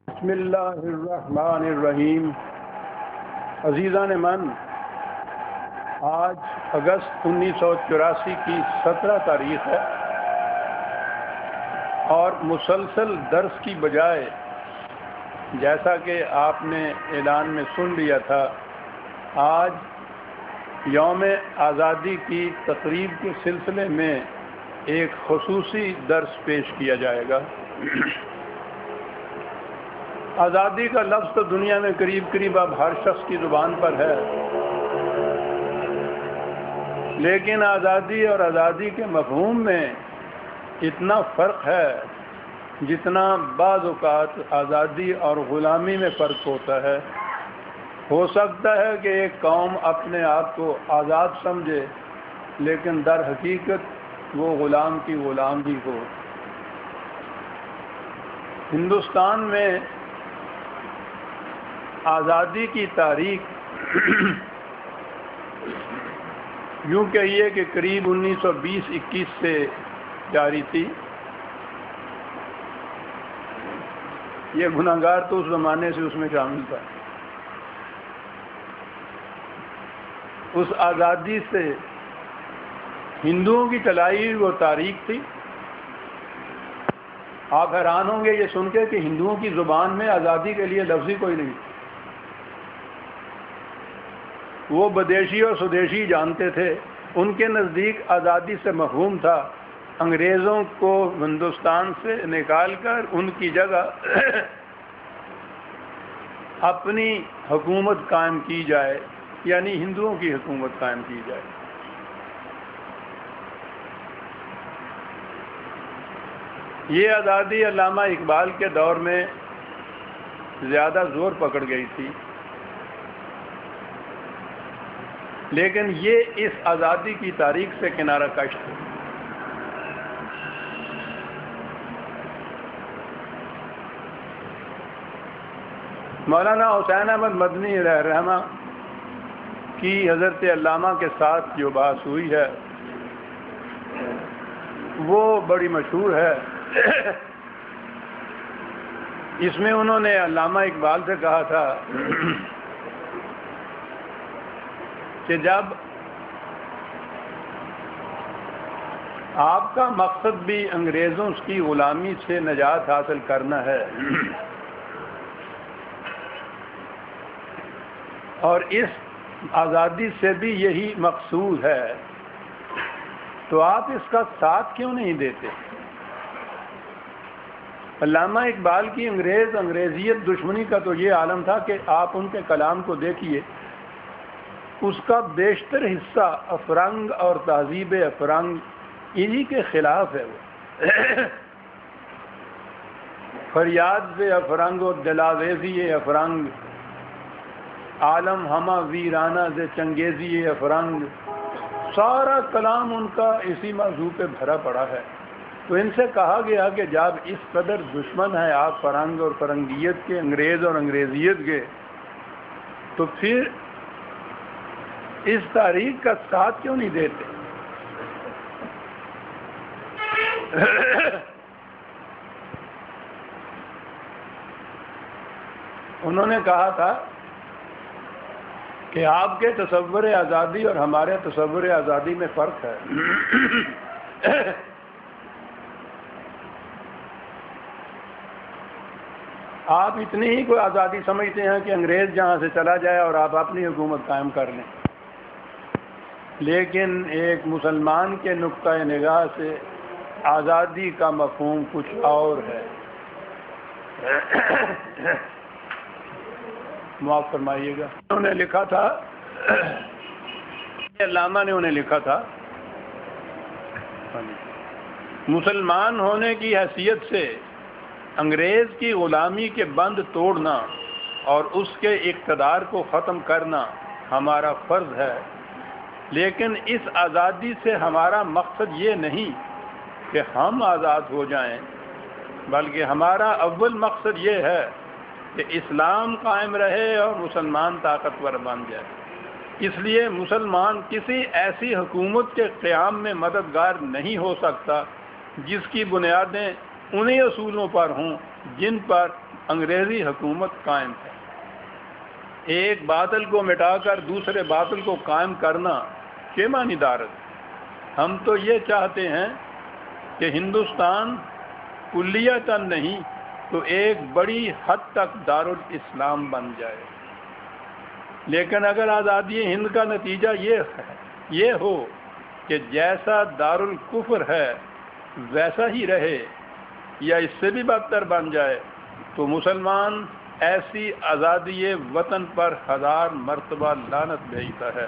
بسم اللہ الرحمن الرحیم. عزیزان من، آج اگست 1984 کی 17 تاریخ ہے اور مسلسل درس کی بجائے جیسا کہ آپ نے اعلان میں سن لیا تھا، آج یوم آزادی کی تقریب کے سلسلے میں ایک خصوصی درس پیش کیا جائے گا. آزادی کا لفظ تو دنیا میں قریب اب ہر شخص کی زبان پر ہے، لیکن آزادی اور آزادی کے مفہوم میں اتنا فرق ہے جتنا بعض اوقات آزادی اور غلامی میں فرق ہوتا ہے. ہو سکتا ہے کہ ایک قوم اپنے آپ کو آزاد سمجھے لیکن در حقیقت وہ غلام کی غلام بھی ہو. ہندوستان میں آزادی کی تاریخ یوں کہیے کہ قریب 1920-21 سے جاری تھی. یہ گناہگار تو اس زمانے سے اس میں شامل تھا. اس آزادی سے ہندوؤں کی چلائی ہوئی وہ تاریخ تھی. آپ حیران ہوں گے یہ سن کے کہ ہندوؤں کی زبان میں آزادی کے لیے لفظ ہی کوئی نہیں. وہ بدیشی اور سودیشی جانتے تھے. ان کے نزدیک آزادی سے مفہوم تھا انگریزوں کو ہندوستان سے نکال کر ان کی جگہ اپنی حکومت قائم کی جائے، یعنی ہندوؤں کی حکومت قائم کی جائے. یہ آزادی علامہ اقبال کے دور میں زیادہ زور پکڑ گئی تھی، لیکن یہ اس آزادی کی تاریخ سے کنارہ کش تھی. مولانا حسین احمد مدنی علیہ الرحمہ کی حضرت علامہ کے ساتھ جو بات ہوئی ہے وہ بڑی مشہور ہے. اس میں انہوں نے علامہ اقبال سے کہا تھا کہ جب آپ کا مقصد بھی انگریزوں کی غلامی سے نجات حاصل کرنا ہے اور اس آزادی سے بھی یہی مقصود ہے، تو آپ اس کا ساتھ کیوں نہیں دیتے؟ علامہ اقبال کی انگریزیت دشمنی کا تو یہ عالم تھا کہ آپ ان کے کلام کو دیکھیے، اس کا بیشتر حصہ افرنگ اور تہذیب افرنگ انہی کے خلاف ہے. وہ فریاد افرنگ اور دلاویزی افرنگ، عالم ہمہ ویرانہ سے چنگیزی افرنگ، سارا کلام ان کا اسی موضوع پہ بھرا پڑا ہے. تو ان سے کہا گیا کہ جب اس قدر دشمن ہے آپ فرنگ اور فرنگیت کے، انگریز اور انگریزیت کے، تو پھر اس تاریخ کا ساتھ کیوں نہیں دیتے؟ انہوں نے کہا تھا کہ آپ کے تصور آزادی اور ہمارے تصور آزادی میں فرق ہے. آپ اتنی ہی کوئی آزادی سمجھتے ہیں کہ انگریز جہاں سے چلا جائے اور آپ اپنی حکومت قائم کر لیں، لیکن ایک مسلمان کے نقطۂ نگاہ سے آزادی کا مفہوم کچھ اور ہے. معاف فرمائیے گا. انہوں نے لکھا تھا، علامہ نے انہیں لکھا تھا، مسلمان ہونے کی حیثیت سے انگریز کی غلامی کے بند توڑنا اور اس کے اقتدار کو ختم کرنا ہمارا فرض ہے، لیکن اس آزادی سے ہمارا مقصد یہ نہیں کہ ہم آزاد ہو جائیں، بلکہ ہمارا اول مقصد یہ ہے کہ اسلام قائم رہے اور مسلمان طاقتور بن جائے. اس لیے مسلمان کسی ایسی حکومت کے قیام میں مددگار نہیں ہو سکتا جس کی بنیادیں انہی اصولوں پر ہوں جن پر انگریزی حکومت قائم ہے۔ ایک باطل کو مٹا کر دوسرے باطل کو قائم کرنا کے معنی دارت۔ ہم تو یہ چاہتے ہیں کہ ہندوستان کلیتاً نہیں تو ایک بڑی حد تک دارالاسلام بن جائے، لیکن اگر آزادی ہند کا نتیجہ یہ ہو کہ جیسا دارالکفر ہے ویسا ہی رہے یا اس سے بھی بدتر بن جائے، تو مسلمان ایسی آزادی وطن پر 1000 مرتبہ لعنت بھیجتا ہے۔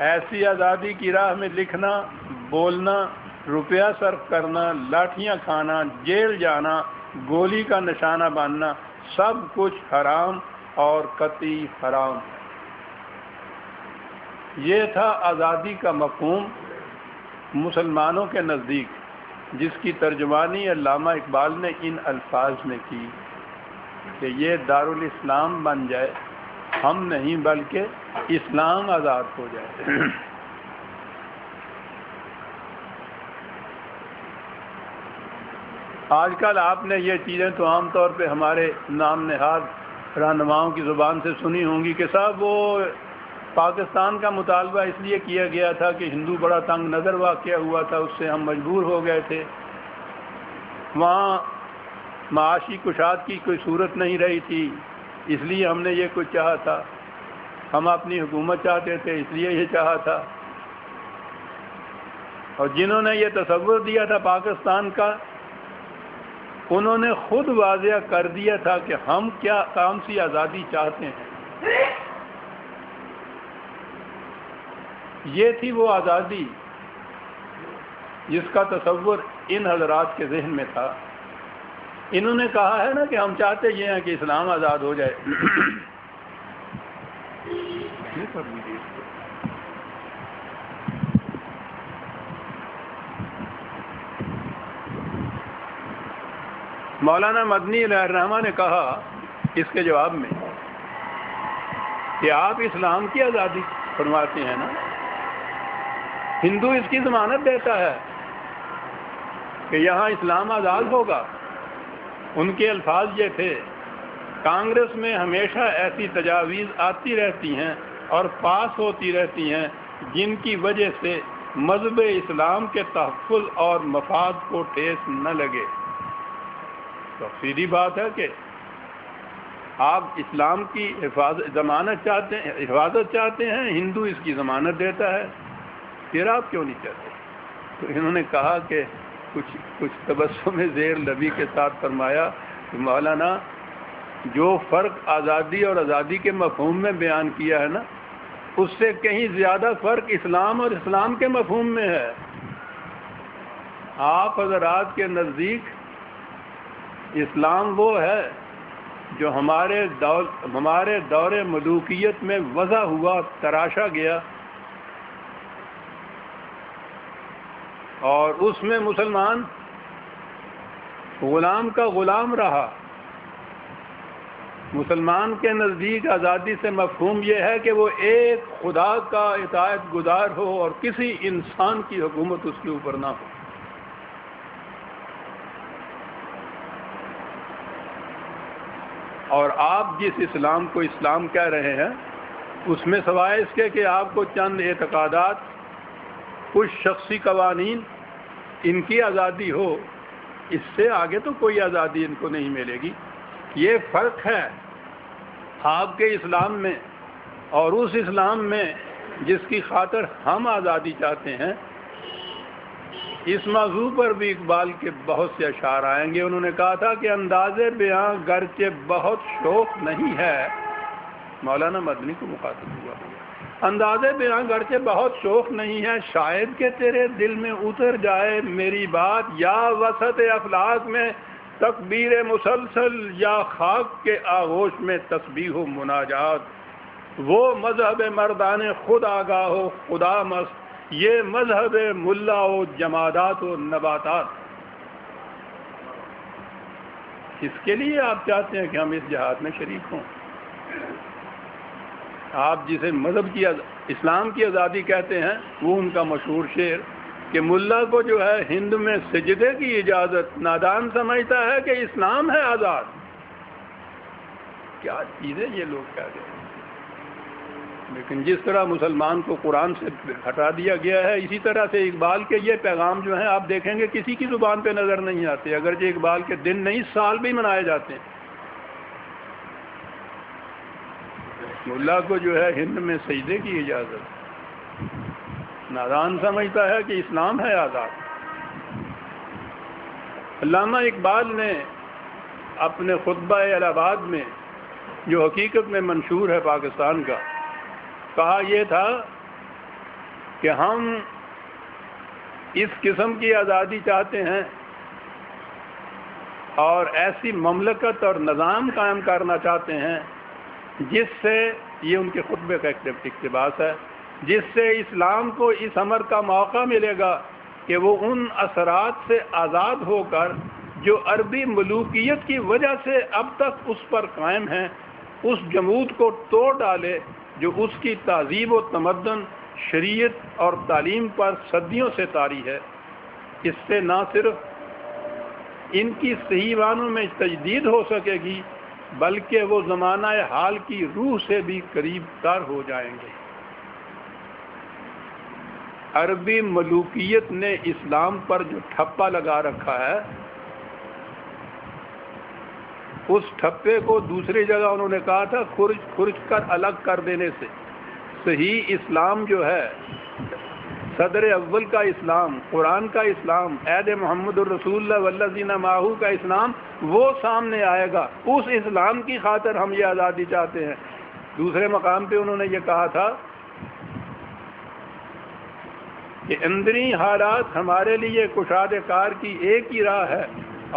ایسی آزادی کی راہ میں لکھنا، بولنا، روپیہ صرف کرنا، لاٹھیاں کھانا، جیل جانا، گولی کا نشانہ بننا، سب کچھ حرام اور قطعی حرام۔ یہ تھا آزادی کا مفہوم مسلمانوں کے نزدیک، جس کی ترجمانی علامہ اقبال نے ان الفاظ میں کی کہ یہ دارالاسلام بن جائے، ہم نہیں بلکہ اسلام آزاد ہو جائے۔ آج کل آپ نے یہ چیزیں تو عام طور پہ ہمارے نام نہاد رہنماؤں کی زبان سے سنی ہوں گی کہ صاحب وہ پاکستان کا مطالبہ اس لیے کیا گیا تھا کہ ہندو بڑا تنگ نظر واقع ہوا تھا، اس سے ہم مجبور ہو گئے تھے، وہاں معاشی کشاد کی کوئی صورت نہیں رہی تھی، اس لیے ہم نے یہ کچھ چاہا تھا، ہم اپنی حکومت چاہتے تھے اس لیے یہ چاہا تھا۔ اور جنہوں نے یہ تصور دیا تھا پاکستان کا، انہوں نے خود واضح کر دیا تھا کہ ہم کون سی آزادی چاہتے ہیں۔ یہ تھی وہ آزادی جس کا تصور ان حضرات کے ذہن میں تھا۔ انہوں نے کہا ہے نا کہ ہم چاہتے یہ ہیں کہ اسلام آزاد ہو جائے۔ مولانا مدنی علیہ الرحمہ نے کہا اس کے جواب میں کہ آپ اسلام کی آزادی فرماتے ہیں نا، ہندو اس کی ضمانت دیتا ہے کہ یہاں اسلام آزاد ہوگا۔ ان کے الفاظ یہ تھے، کانگریس میں ہمیشہ ایسی تجاویز آتی رہتی ہیں اور پاس ہوتی رہتی ہیں جن کی وجہ سے مذہب اسلام کے تحفظ اور مفاد کو ٹھیس نہ لگے۔ تو سیدھی بات ہے کہ آپ اسلام کی حفاظت چاہتے ہیں، ہندو اس کی ضمانت دیتا ہے، پھر آپ کیوں نہیں چاہتے؟ تو انہوں نے کہا کہ کچھ تبسم زیر لبی کے ساتھ فرمایا کہ مولانا جو فرق آزادی اور آزادی کے مفہوم میں بیان کیا ہے نا، اس سے کہیں زیادہ فرق اسلام اور اسلام کے مفہوم میں ہے۔ آپ حضرات کے نزدیک اسلام وہ ہے جو ہمارے دور ملوکیت میں وضع ہوا، تراشا گیا، اور اس میں مسلمان غلام کا غلام رہا۔ مسلمان کے نزدیک آزادی سے مفہوم یہ ہے کہ وہ ایک خدا کا اطاعت گزار ہو اور کسی انسان کی حکومت اس کے اوپر نہ ہو۔ اور آپ جس اسلام کو اسلام کہہ رہے ہیں، اس میں سوائے اس کے کہ آپ کو چند اعتقادات، کچھ شخصی قوانین، ان کی آزادی ہو، اس سے آگے تو کوئی آزادی ان کو نہیں ملے گی۔ یہ فرق ہے آپ کے اسلام میں اور اس اسلام میں جس کی خاطر ہم آزادی چاہتے ہیں۔ اس موضوع پر بھی اقبال کے بہت سے اشعار آئیں گے۔ انہوں نے کہا تھا کہ انداز بیاں گرچہ بہت شوق نہیں ہے، مولانا مدنی کو مخاطب ہوا، انداز بیاں گرچہ بہت شوق نہیں ہے، شاید کہ تیرے دل میں اتر جائے میری بات، یا وسط افلاک میں تکبیر مسلسل، یا خاک کے آغوش میں تسبیح و مناجات۔ وہ مذہب مردان خود آگاہ ہو خدا مست، یہ مذہب ملا و جمادات و نباتات۔ اس کے لیے آپ چاہتے ہیں کہ ہم اس جہاد میں شریک ہوں؟ آپ جسے مذہب کی اسلام کی آزادی کہتے ہیں، وہ ان کا مشہور شعر کہ ملا کو جو ہے ہند میں سجدے کی اجازت، نادان سمجھتا ہے کہ اسلام ہے آزاد۔ کیا چیزیں یہ لوگ کہہ رہے ہیں. لیکن جس طرح مسلمان کو قرآن سے ہٹا دیا گیا ہے، اسی طرح سے اقبال کے یہ پیغام جو ہیں آپ دیکھیں گے کسی کی زبان پہ نظر نہیں آتے، اگرچہ اقبال کے دن نہیں سال بھی منائے جاتے ہیں. ملا کو جو ہے ہند میں سجدے کی اجازت، نادان سمجھتا ہے کہ اسلام ہے آزاد. علامہ اقبال نے اپنے خطبہ الہ آباد میں، جو حقیقت میں منشور ہے پاکستان کا، کہا یہ تھا کہ ہم اس قسم کی آزادی چاہتے ہیں اور ایسی مملکت اور نظام قائم کرنا چاہتے ہیں جس سے، یہ ان کے خطبے کا اقتباس ہے، جس سے اسلام کو اس امر کا موقع ملے گا کہ وہ ان اثرات سے آزاد ہو کر جو عربی ملوکیت کی وجہ سے اب تک اس پر قائم ہیں، اس جمود کو توڑ ڈالے جو اس کی تہذیب و تمدن، شریعت اور تعلیم پر صدیوں سے طاری ہے. اس سے نہ صرف ان کی صحیح معنوں میں تجدید ہو سکے گی بلکہ وہ زمانہ حال کی روح سے بھی قریب تر ہو جائیں گے. عربی ملوکیت نے اسلام پر جو ٹھپا لگا رکھا ہے، اس ٹھپے کو دوسری جگہ انہوں نے کہا تھا کھرچ کر الگ کر دینے سے صحیح اسلام جو ہے، صدر اول کا اسلام، قرآن کا اسلام، عہد محمد الرسول اللہ والذین معہ کا اسلام، وہ سامنے آئے گا. اس اسلام کی خاطر ہم یہ آزادی چاہتے ہیں. دوسرے مقام پہ انہوں نے یہ کہا تھا کہ اندری حالات ہمارے لیے کشادہ کار کی ایک ہی راہ ہے،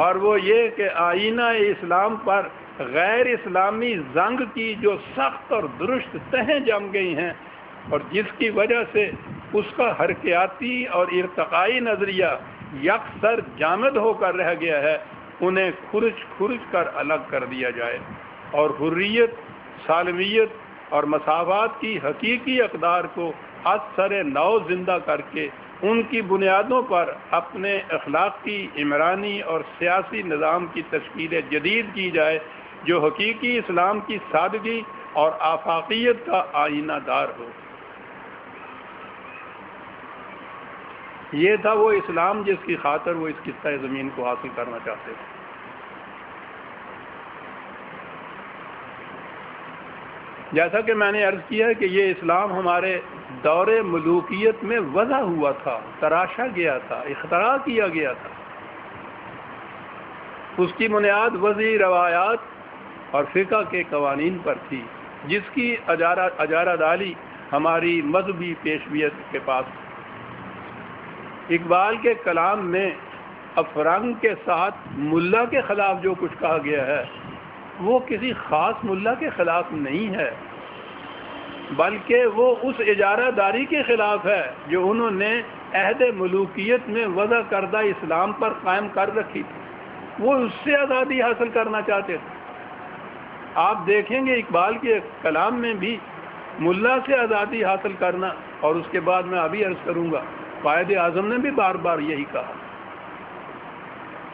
اور وہ یہ کہ آئینہ اسلام پر غیر اسلامی زنگ کی جو سخت اور درست تہیں جم گئی ہیں اور جس کی وجہ سے اس کا حرکیاتی اور ارتقائی نظریہ یکسر جامد ہو کر رہ گیا ہے، انہیں کھرچ کر الگ کر دیا جائے اور حریت، سالمیت اور مساوات کی حقیقی اقدار کو از سر نو زندہ کر کے ان کی بنیادوں پر اپنے اخلاقی، عمرانی اور سیاسی نظام کی تشکیل جدید کی جائے جو حقیقی اسلام کی سادگی اور آفاقیت کا آئینہ دار ہو. یہ تھا وہ اسلام جس کی خاطر وہ اس خطہ زمین کو حاصل کرنا چاہتے تھے. جیسا کہ میں نے عرض کیا کہ یہ اسلام ہمارے دور ملوکیت میں وضع ہوا تھا، تراشا گیا تھا، اختراع کیا گیا تھا. اس کی بنیاد وضعی روایات اور فقہ کے قوانین پر تھی جس کی اجارہ داری ہماری مذہبی پیشویت کے پاس. اقبال کے کلام میں افرنگ کے ساتھ ملا کے خلاف جو کچھ کہا گیا ہے وہ کسی خاص ملا کے خلاف نہیں ہے، بلکہ وہ اس اجارہ داری کے خلاف ہے جو انہوں نے عہد ملوکیت میں وضع کردہ اسلام پر قائم کر رکھی تھی. وہ اس سے آزادی حاصل کرنا چاہتے تھے. آپ دیکھیں گے اقبال کے کلام میں بھی ملا سے آزادی حاصل کرنا، اور اس کے بعد میں ابھی عرض کروں گا قائد اعظم نے بھی بار بار یہی کہا.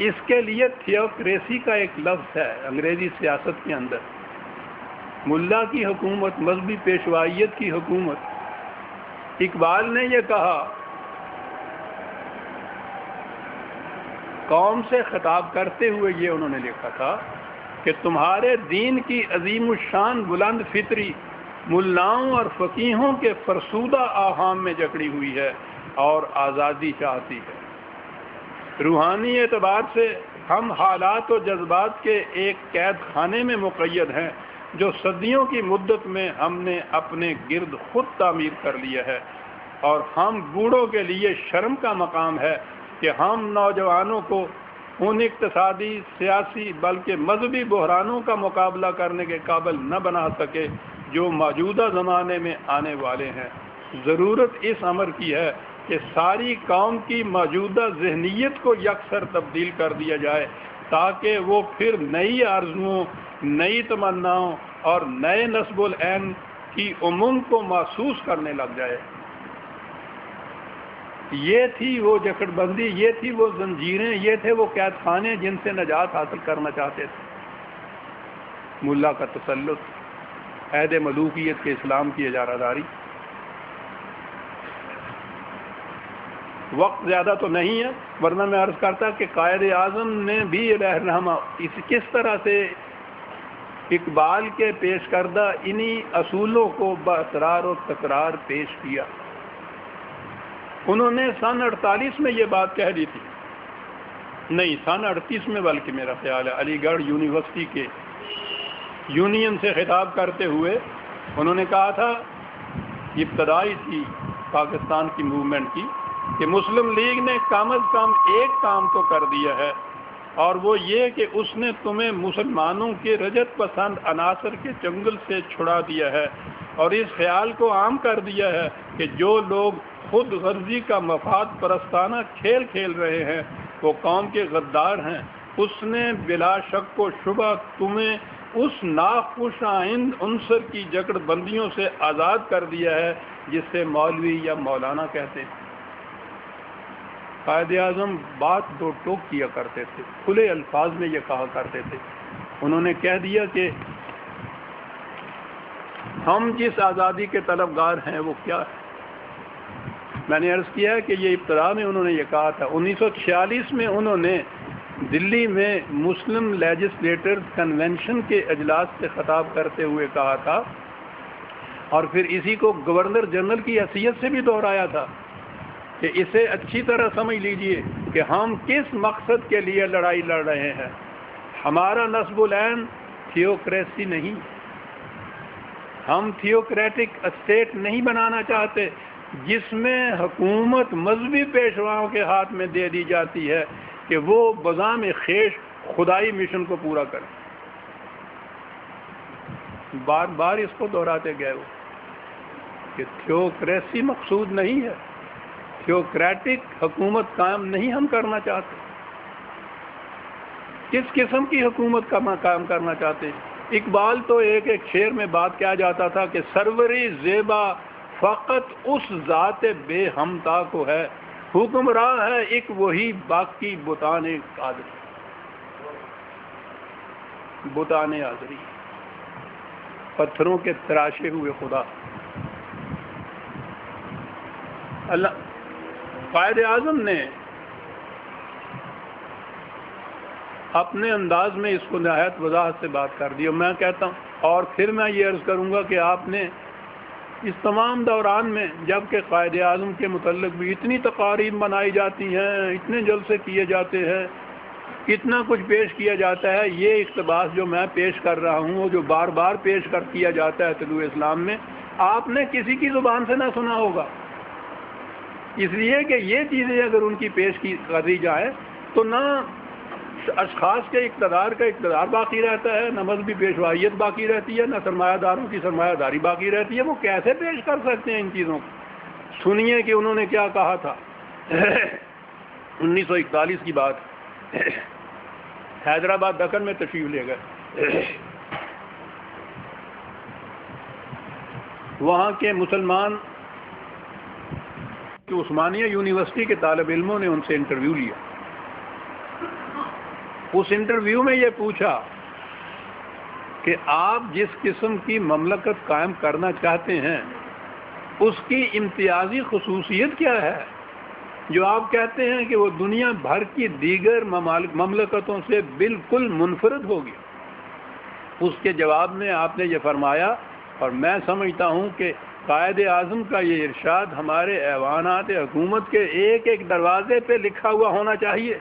اس کے لیے تھیوکریسی کا ایک لفظ ہے انگریزی سیاست کے اندر. ملا کی حکومت، مذہبی پیشوائیت کی حکومت. اقبال نے یہ کہا، قوم سے خطاب کرتے ہوئے یہ انہوں نے لکھا تھا کہ تمہارے دین کی عظیم الشان بلند فطری ملاؤں اور فقیہوں کے فرسودہ آہام میں جکڑی ہوئی ہے اور آزادی چاہتی ہے. روحانی اعتبار سے ہم حالات و جذبات کے ایک قید خانے میں مقید ہیں جو صدیوں کی مدت میں ہم نے اپنے گرد خود تعمیر کر لیا ہے، اور ہم بوڑھوں کے لیے شرم کا مقام ہے کہ ہم نوجوانوں کو ان اقتصادی، سیاسی بلکہ مذہبی بحرانوں کا مقابلہ کرنے کے قابل نہ بنا سکے جو موجودہ زمانے میں آنے والے ہیں. ضرورت اس امر کی ہے کہ ساری قوم کی موجودہ ذہنیت کو یکسر تبدیل کر دیا جائے تاکہ وہ پھر نئی آرزوؤں، نئی تمناؤں اور نئے نصب العین کی امنگ کو محسوس کرنے لگ جائے. یہ تھی وہ جکڑ بندی، یہ تھی وہ زنجیریں، یہ تھے وہ قید خانے جن سے نجات حاصل کرنا چاہتے تھے. ملا کا تسلط، عہد ملوکیت کے اسلام کی اجارہ داری۔ وقت زیادہ تو نہیں ہے، ورنہ میں عرض کرتا کہ قائد اعظم نے بھی علیہ الرحمہ کس طرح سے اقبال کے پیش کردہ انہی اصولوں کو باصرار و تکرار پیش کیا۔ انہوں نے سن 48 میں یہ بات کہہ دی تھی، نہیں سن 38 میں، بلکہ میرا خیال ہے علی گڑھ یونیورسٹی کے یونین سے خطاب کرتے ہوئے انہوں نے کہا تھا، ابتدائی تھی پاکستان کی موومنٹ کی، کہ مسلم لیگ نے کم از کم ایک کام تو کر دیا ہے، اور وہ یہ کہ اس نے تمہیں مسلمانوں کے رجت پسند عناصر کے چنگل سے چھڑا دیا ہے، اور اس خیال کو عام کر دیا ہے کہ جو لوگ خود غرضی کا مفاد پرستانہ کھیل کھیل رہے ہیں وہ قوم کے غدار ہیں۔ اس نے بلا شک و شبہ تمہیں اس ناخوش آئند عنصر کی جکڑ بندیوں سے آزاد کر دیا ہے جس سے مولوی یا مولانا کہتے ہیں۔ قائد اعظم بات دو ٹوک کیا کرتے تھے، کھلے الفاظ میں یہ کہا کرتے تھے۔ انہوں نے کہہ دیا کہ ہم جس آزادی کے طلبگار ہیں وہ کیا ہے۔ میں نے عرض کیا کہ یہ ابتدا میں انہوں نے یہ کہا تھا، 1946 میں انہوں نے دلی میں مسلم لیجسلیٹرز کنونشن کے اجلاس سے خطاب کرتے ہوئے کہا تھا، اور پھر اسی کو گورنر جنرل کی حیثیت سے بھی دہرایا تھا کہ اسے اچھی طرح سمجھ لیجئے کہ ہم کس مقصد کے لیے لڑائی لڑ رہے ہیں۔ ہمارا نصب العین تھیوکریسی نہیں، ہم تھیوکریٹک اسٹیٹ نہیں بنانا چاہتے جس میں حکومت مذہبی پیشواؤں کے ہاتھ میں دے دی جاتی ہے کہ وہ بذام خیش خدائی مشن کو پورا کریں۔ بار بار اس کو دہراتے گئے وہ کہ تھیوکریسی مقصود نہیں ہے، تھیوکریٹک حکومت قائم نہیں ہم کرنا چاہتے۔ کس قسم کی حکومت کا قائم کرنا چاہتے ہیں؟ اقبال تو ایک ایک شعر میں بات کیا جاتا تھا کہ سروری زیبا فقط اس ذات بے ہمتا کو ہے، حکمراں ہے ایک وہی باقی بتان قادری، بتان آزری، پتھروں کے تراشے ہوئے خدا۔ اللہ قائد اعظم نے اپنے انداز میں اس کو نہایت وضاحت سے بات کر دی، اور میں کہتا ہوں، اور پھر میں یہ عرض کروں گا کہ آپ نے اس تمام دوران میں، جبکہ قائد اعظم کے متعلق بھی اتنی تقاریب بنائی جاتی ہیں، اتنے جلسے کیے جاتے ہیں، اتنا کچھ پیش کیا جاتا ہے، یہ اقتباس جو میں پیش کر رہا ہوں وہ جو بار بار پیش کر کیا جاتا ہے طلوع اسلام میں، آپ نے کسی کی زبان سے نہ سنا ہوگا، اس لیے کہ یہ چیزیں اگر ان کی پیش کی کری جائے تو نہ اشخاص کے اقتدار کا اقتدار باقی رہتا ہے، نہ مذہبی پیشوائیت باقی رہتی ہے، نہ سرمایہ داروں کی سرمایہ داری باقی رہتی ہے۔ وہ کیسے پیش کر سکتے ہیں ان چیزوں کو؟ سنیے کہ انہوں نے کیا کہا تھا۔ 1941 کی بات، حیدرآباد دکن میں تشریف لے گئے، وہاں کے مسلمان عثمانیہ یونیورسٹی کے طالب علموں نے ان سے انٹرویو لیا۔ اس انٹرویو میں یہ پوچھا کہ آپ جس قسم کی مملکت قائم کرنا چاہتے ہیں اس کی امتیازی خصوصیت کیا ہے جو آپ کہتے ہیں کہ وہ دنیا بھر کی دیگر مملکتوں سے بالکل منفرد ہوگی؟ اس کے جواب میں آپ نے یہ فرمایا، اور میں سمجھتا ہوں کہ قائد اعظم کا یہ ارشاد ہمارے ایوانات حکومت کے ایک ایک دروازے پہ لکھا ہوا ہونا چاہیے۔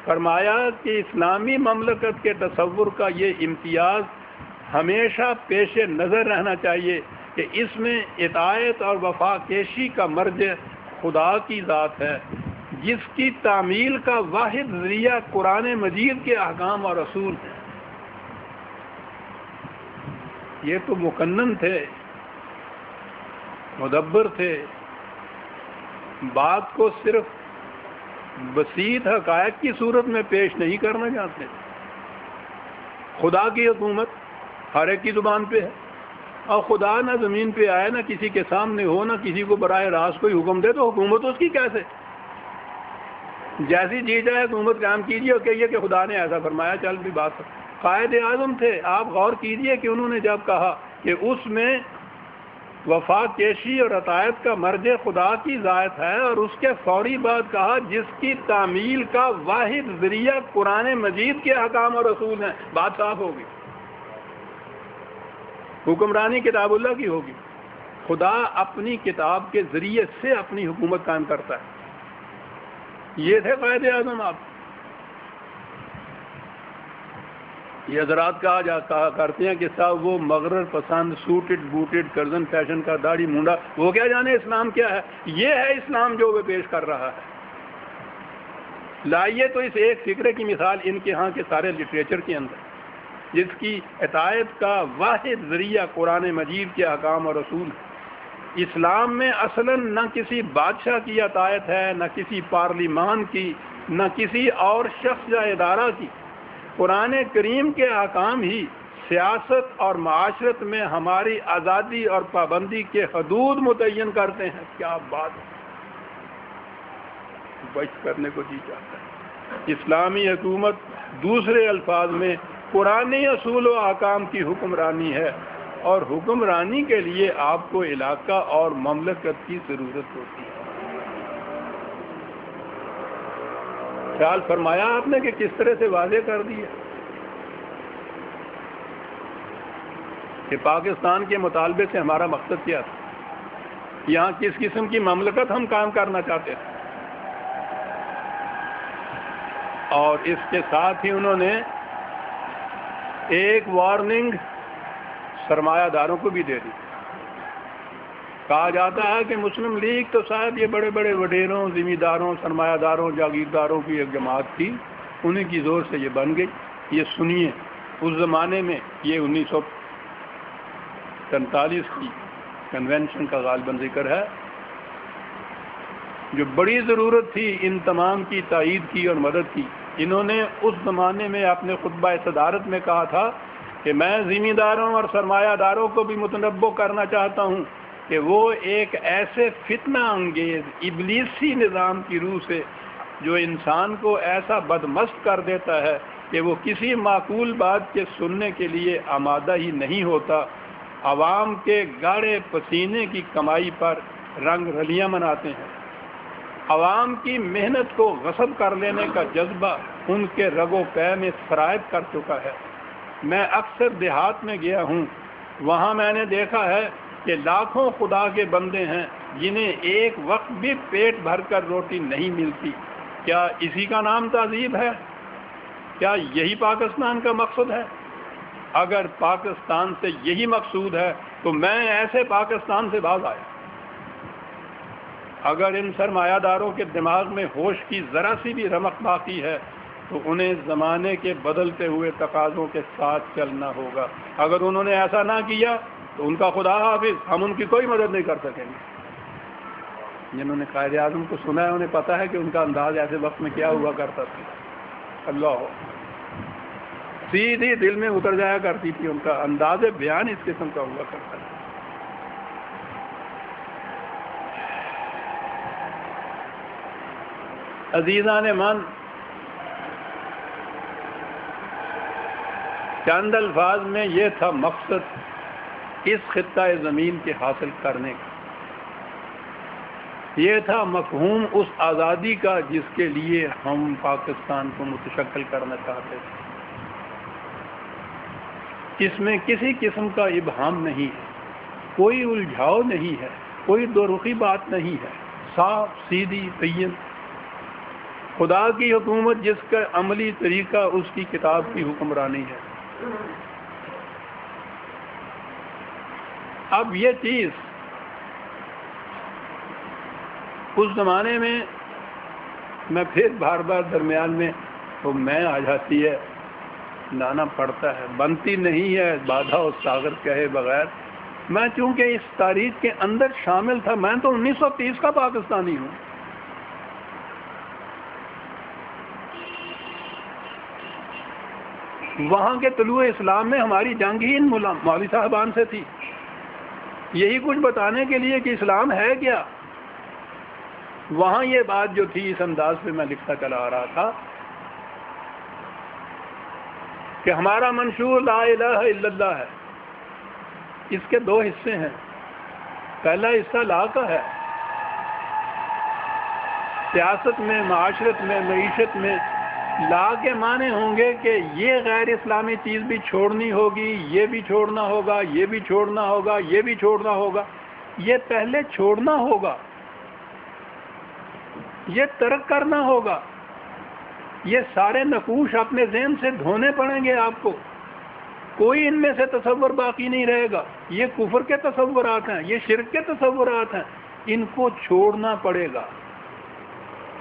فرمایا کہ اسلامی مملکت کے تصور کا یہ امتیاز ہمیشہ پیش نظر رہنا چاہیے کہ اس میں اطاعت اور وفا کیشی کا مرجع خدا کی ذات ہے، جس کی تعمیل کا واحد ذریعہ قرآن مجید کے احکام اور اصول ہیں۔ یہ تو مقنن تھے، مدبر تھے، بات کو صرف بسیط حقائق کی صورت میں پیش نہیں کرنا چاہتے۔ خدا کی حکومت ہر ایک کی زبان پہ ہے، اور خدا نہ زمین پہ آئے، نہ کسی کے سامنے ہو، نہ کسی کو براہ راست کوئی حکم دے، تو حکومت اس کی کیسے؟ جیسی جی جائے حکومت قائم کیجیے اور کہیے کہ خدا نے ایسا فرمایا، چل بھی بات قائد اعظم تھے. آپ غور کیجئے کہ انہوں نے جب کہا کہ اس میں وفا کیشی اور عطایت کا مرجع خدا کی ذات ہے، اور اس کے فوری بعد کہا جس کی تعمیل کا واحد ذریعہ قرآن مجید کے احکام اور اصول ہیں. بات صاف ہوگی. حکمرانی کتاب اللہ کی ہوگی. خدا اپنی کتاب کے ذریعے سے اپنی حکومت قائم کرتا ہے. یہ تھے قائد اعظم. آپ یہ حضرات کہا کرتے ہیں کہ صاحب وہ مغرر پسند سوٹڈ بوٹڈ کرزن فیشن کا داڑھی مونڈا، وہ کیا جانے اسلام کیا ہے. یہ ہے اسلام جو وہ پیش کر رہا ہے. لائیے تو اس ایک فکرے کی مثال ان کے ہاں کے سارے لٹریچر کے اندر، جس کی عطایت کا واحد ذریعہ قرآن مجید کے احکام اور رسول. اسلام میں اصلاً نہ کسی بادشاہ کی عطایت ہے، نہ کسی پارلیمان کی، نہ کسی اور شخص یا ادارہ کی. قرآن کریم کے احکام ہی سیاست اور معاشرت میں ہماری آزادی اور پابندی کے حدود متعین کرتے ہیں. کیا بات ہے، بچ کرنے کو جی چاہتا ہے. اسلامی حکومت دوسرے الفاظ میں قرآنی اصول و احکام کی حکمرانی ہے، اور حکمرانی کے لیے آپ کو علاقہ اور مملکت کی ضرورت ہوتی ہے. خیال فرمایا آپ نے کہ کس طرح سے واضح کر دیا کہ پاکستان کے مطالبے سے ہمارا مقصد کیا تھا، یہاں کس قسم کی مملکت ہم کام کرنا چاہتے تھے. اور اس کے ساتھ ہی انہوں نے ایک وارننگ سرمایہ داروں کو بھی دے دی. کہا جاتا ہے کہ مسلم لیگ تو شاید یہ بڑے بڑے وڈیروں، ذمہ داروں، سرمایہ داروں، جاگیرداروں کی ایک جماعت تھی، انہیں کی زور سے یہ بن گئی. یہ سنیے، اس زمانے میں یہ 1943 کی کنونشن کا غالباً ذکر ہے، جو بڑی ضرورت تھی ان تمام کی تائید کی اور مدد کی. انہوں نے اس زمانے میں اپنے خطبہ صدارت میں کہا تھا کہ میں ذمہ داروں اور سرمایہ داروں کو بھی متنبہ کرنا چاہتا ہوں کہ وہ ایک ایسے فتنہ انگیز ابلیسی نظام کی روح سے جو انسان کو ایسا بدمست کر دیتا ہے کہ وہ کسی معقول بات کے سننے کے لیے آمادہ ہی نہیں ہوتا، عوام کے گاڑے پسینے کی کمائی پر رنگ رلیاں مناتے ہیں. عوام کی محنت کو غصب کر لینے کا جذبہ ان کے رگ و پے میں سرایت کر چکا ہے. میں اکثر دیہات میں گیا ہوں، وہاں میں نے دیکھا ہے کہ لاکھوں خدا کے بندے ہیں جنہیں ایک وقت بھی پیٹ بھر کر روٹی نہیں ملتی. کیا اسی کا نام تہذیب ہے؟ کیا یہی پاکستان کا مقصد ہے؟ اگر پاکستان سے یہی مقصود ہے تو میں ایسے پاکستان سے باز آیا. اگر ان سرمایہ داروں کے دماغ میں ہوش کی ذرا سی بھی رمق باقی ہے تو انہیں زمانے کے بدلتے ہوئے تقاضوں کے ساتھ چلنا ہوگا. اگر انہوں نے ایسا نہ کیا تو ان کا خدا حافظ، ہم ان کی کوئی مدد نہیں کر سکیں گے. جنہوں نے قائد اعظم کو سنا ہے انہیں پتا ہے کہ ان کا انداز ایسے وقت میں کیا ہوا کرتا تھا. اللہ سیدھی دل میں اتر جایا کرتی تھی، ان کا انداز بیان اس قسم کا ہوا کرتا تھا. عزیزان من، چند الفاظ میں یہ تھا مقصد اس خطہ زمین کے حاصل کرنے کا. یہ تھا مفہوم اس آزادی کا جس کے لیے ہم پاکستان کو متشکل کرنا چاہتے تھے. اس میں کسی قسم کا ابہام نہیں ہے، کوئی الجھاؤ نہیں ہے، کوئی دو رخی بات نہیں ہے، صاف سیدھی بین خدا کی حکومت جس کا عملی طریقہ اس کی کتاب کی حکمرانی ہے. اب یہ چیز اس زمانے میں پھر بار بار درمیان میں تو میں آ جاتی ہے، لانا پڑتا ہے، بنتی نہیں ہے بادھا و ساغر کہے بغیر. میں چونکہ اس تاریخ کے اندر شامل تھا، میں تو 1930 کا پاکستانی ہوں. وہاں کے طلوع اسلام میں ہماری جنگ ہی ان مولوی صاحبان سے تھی، یہی کچھ بتانے کے لیے کہ اسلام ہے کیا. وہاں یہ بات جو تھی اس انداز پہ میں لکھتا چلا آ رہا تھا کہ ہمارا منشور لا الہ الا اللہ ہے. اس کے دو حصے ہیں. پہلا حصہ لا کا ہے. سیاست میں، معاشرت میں، معیشت میں لا کے معنی ہوں گے کہ یہ غیر اسلامی چیز بھی چھوڑنی ہوگی، یہ بھی چھوڑنا ہوگا، یہ بھی چھوڑنا ہوگا، یہ بھی چھوڑنا ہوگا. یہ پہلے چھوڑنا ہوگا، یہ ترک کرنا ہوگا. یہ سارے نقوش اپنے ذہن سے دھونے پڑیں گے آپ کو. کوئی ان میں سے تصور باقی نہیں رہے گا. یہ کفر کے تصورات ہیں، یہ شرک کے تصورات ہیں. ان کو چھوڑنا پڑے گا.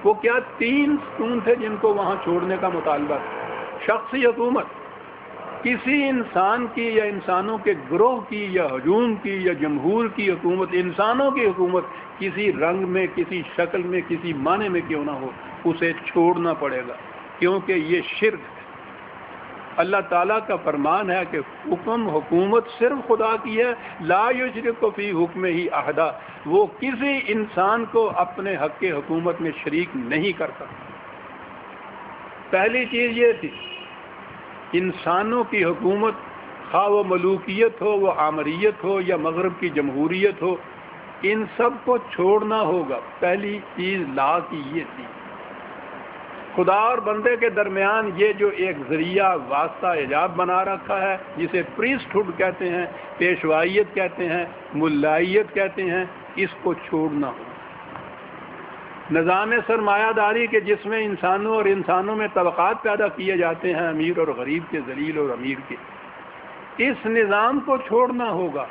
وہ کیا 3 ستون تھے جن کو وہاں چھوڑنے کا مطالبہ تھا. شخصی حکومت، کسی انسان کی یا انسانوں کے گروہ کی یا ہجوم کی یا جمہور کی حکومت، انسانوں کی حکومت کسی رنگ میں، کسی شکل میں، کسی معنی میں کیوں نہ ہو، اسے چھوڑنا پڑے گا، کیونکہ یہ شرک ہے. اللہ تعالیٰ کا فرمان ہے کہ حکومت صرف خدا کی ہے. لا یشرک فی حکمہ احدا. وہ کسی انسان کو اپنے حق حکومت میں شریک نہیں کرتا. پہلی چیز یہ تھی، انسانوں کی حکومت، خواہ وہ ملوکیت ہو، وہ آمریت ہو، یا مغرب کی جمہوریت ہو، ان سب کو چھوڑنا ہوگا. پہلی چیز لا کی یہ تھی. خدا اور بندے کے درمیان یہ جو ایک ذریعہ واسطہ حجاب بنا رکھا ہے، جسے پریسٹ ہوڈ کہتے ہیں، پیشوائیت کہتے ہیں، ملائیت کہتے ہیں، اس کو چھوڑنا ہو. نظام سرمایہ داری کے جس میں انسانوں اور انسانوں میں طبقات پیدا کیے جاتے ہیں، امیر اور غریب کے، ذلیل اور امیر کے، اس نظام کو چھوڑنا ہوگا.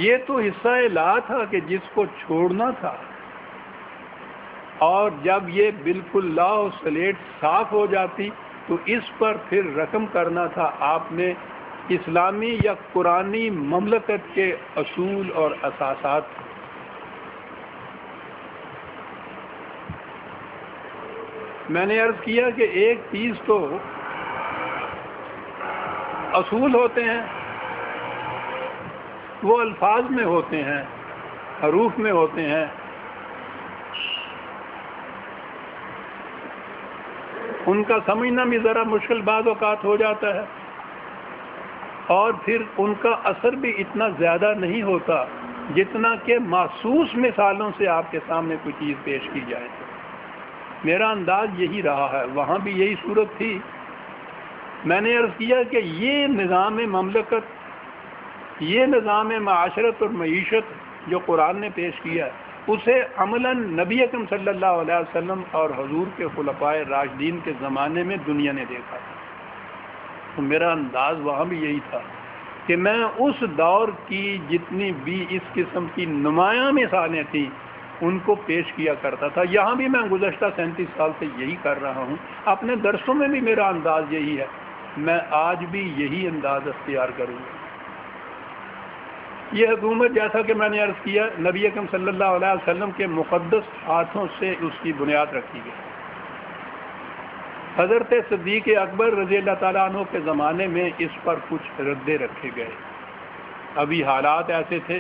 یہ تو حصہ لا تھا کہ جس کو چھوڑنا تھا. اور جب یہ بالکل لا و سلیٹ صاف ہو جاتی تو اس پر پھر رقم کرنا تھا آپ نے اسلامی یا قرآنی مملکت کے اصول اور اساسات. میں نے عرض کیا کہ ایک چیز تو اصول ہوتے ہیں، وہ الفاظ میں ہوتے ہیں، حروف میں ہوتے ہیں. ان کا سمجھنا بھی ذرا مشکل بعض اوقات ہو جاتا ہے، اور پھر ان کا اثر بھی اتنا زیادہ نہیں ہوتا جتنا کہ محسوس مثالوں سے آپ کے سامنے کوئی چیز پیش کی جائے. میرا انداز یہی رہا ہے، وہاں بھی یہی صورت تھی. میں نے عرض کیا کہ یہ نظام مملکت، یہ نظام معاشرت اور معیشت جو قرآن نے پیش کیا ہے، اسے عملاً نبی اکرم صلی اللہ علیہ وسلم اور حضور کے خلفائے راشدین کے زمانے میں دنیا نے دیکھا. تو میرا انداز وہاں بھی یہی تھا کہ میں اس دور کی جتنی بھی اس قسم کی نمایاں مثالیں تھیں ان کو پیش کیا کرتا تھا. یہاں بھی میں گزشتہ 37 سال سے یہی کر رہا ہوں. اپنے درسوں میں بھی میرا انداز یہی ہے. میں آج بھی یہی انداز اختیار کروں گا. یہ حکومت، جیسا کہ میں نے عرض کیا، نبی اکرم صلی اللہ علیہ وسلم کے مقدس ہاتھوں سے اس کی بنیاد رکھی گئی. حضرت صدیق اکبر رضی اللہ تعالیٰ عنہ کے زمانے میں اس پر کچھ ردے رکھے گئے. ابھی حالات ایسے تھے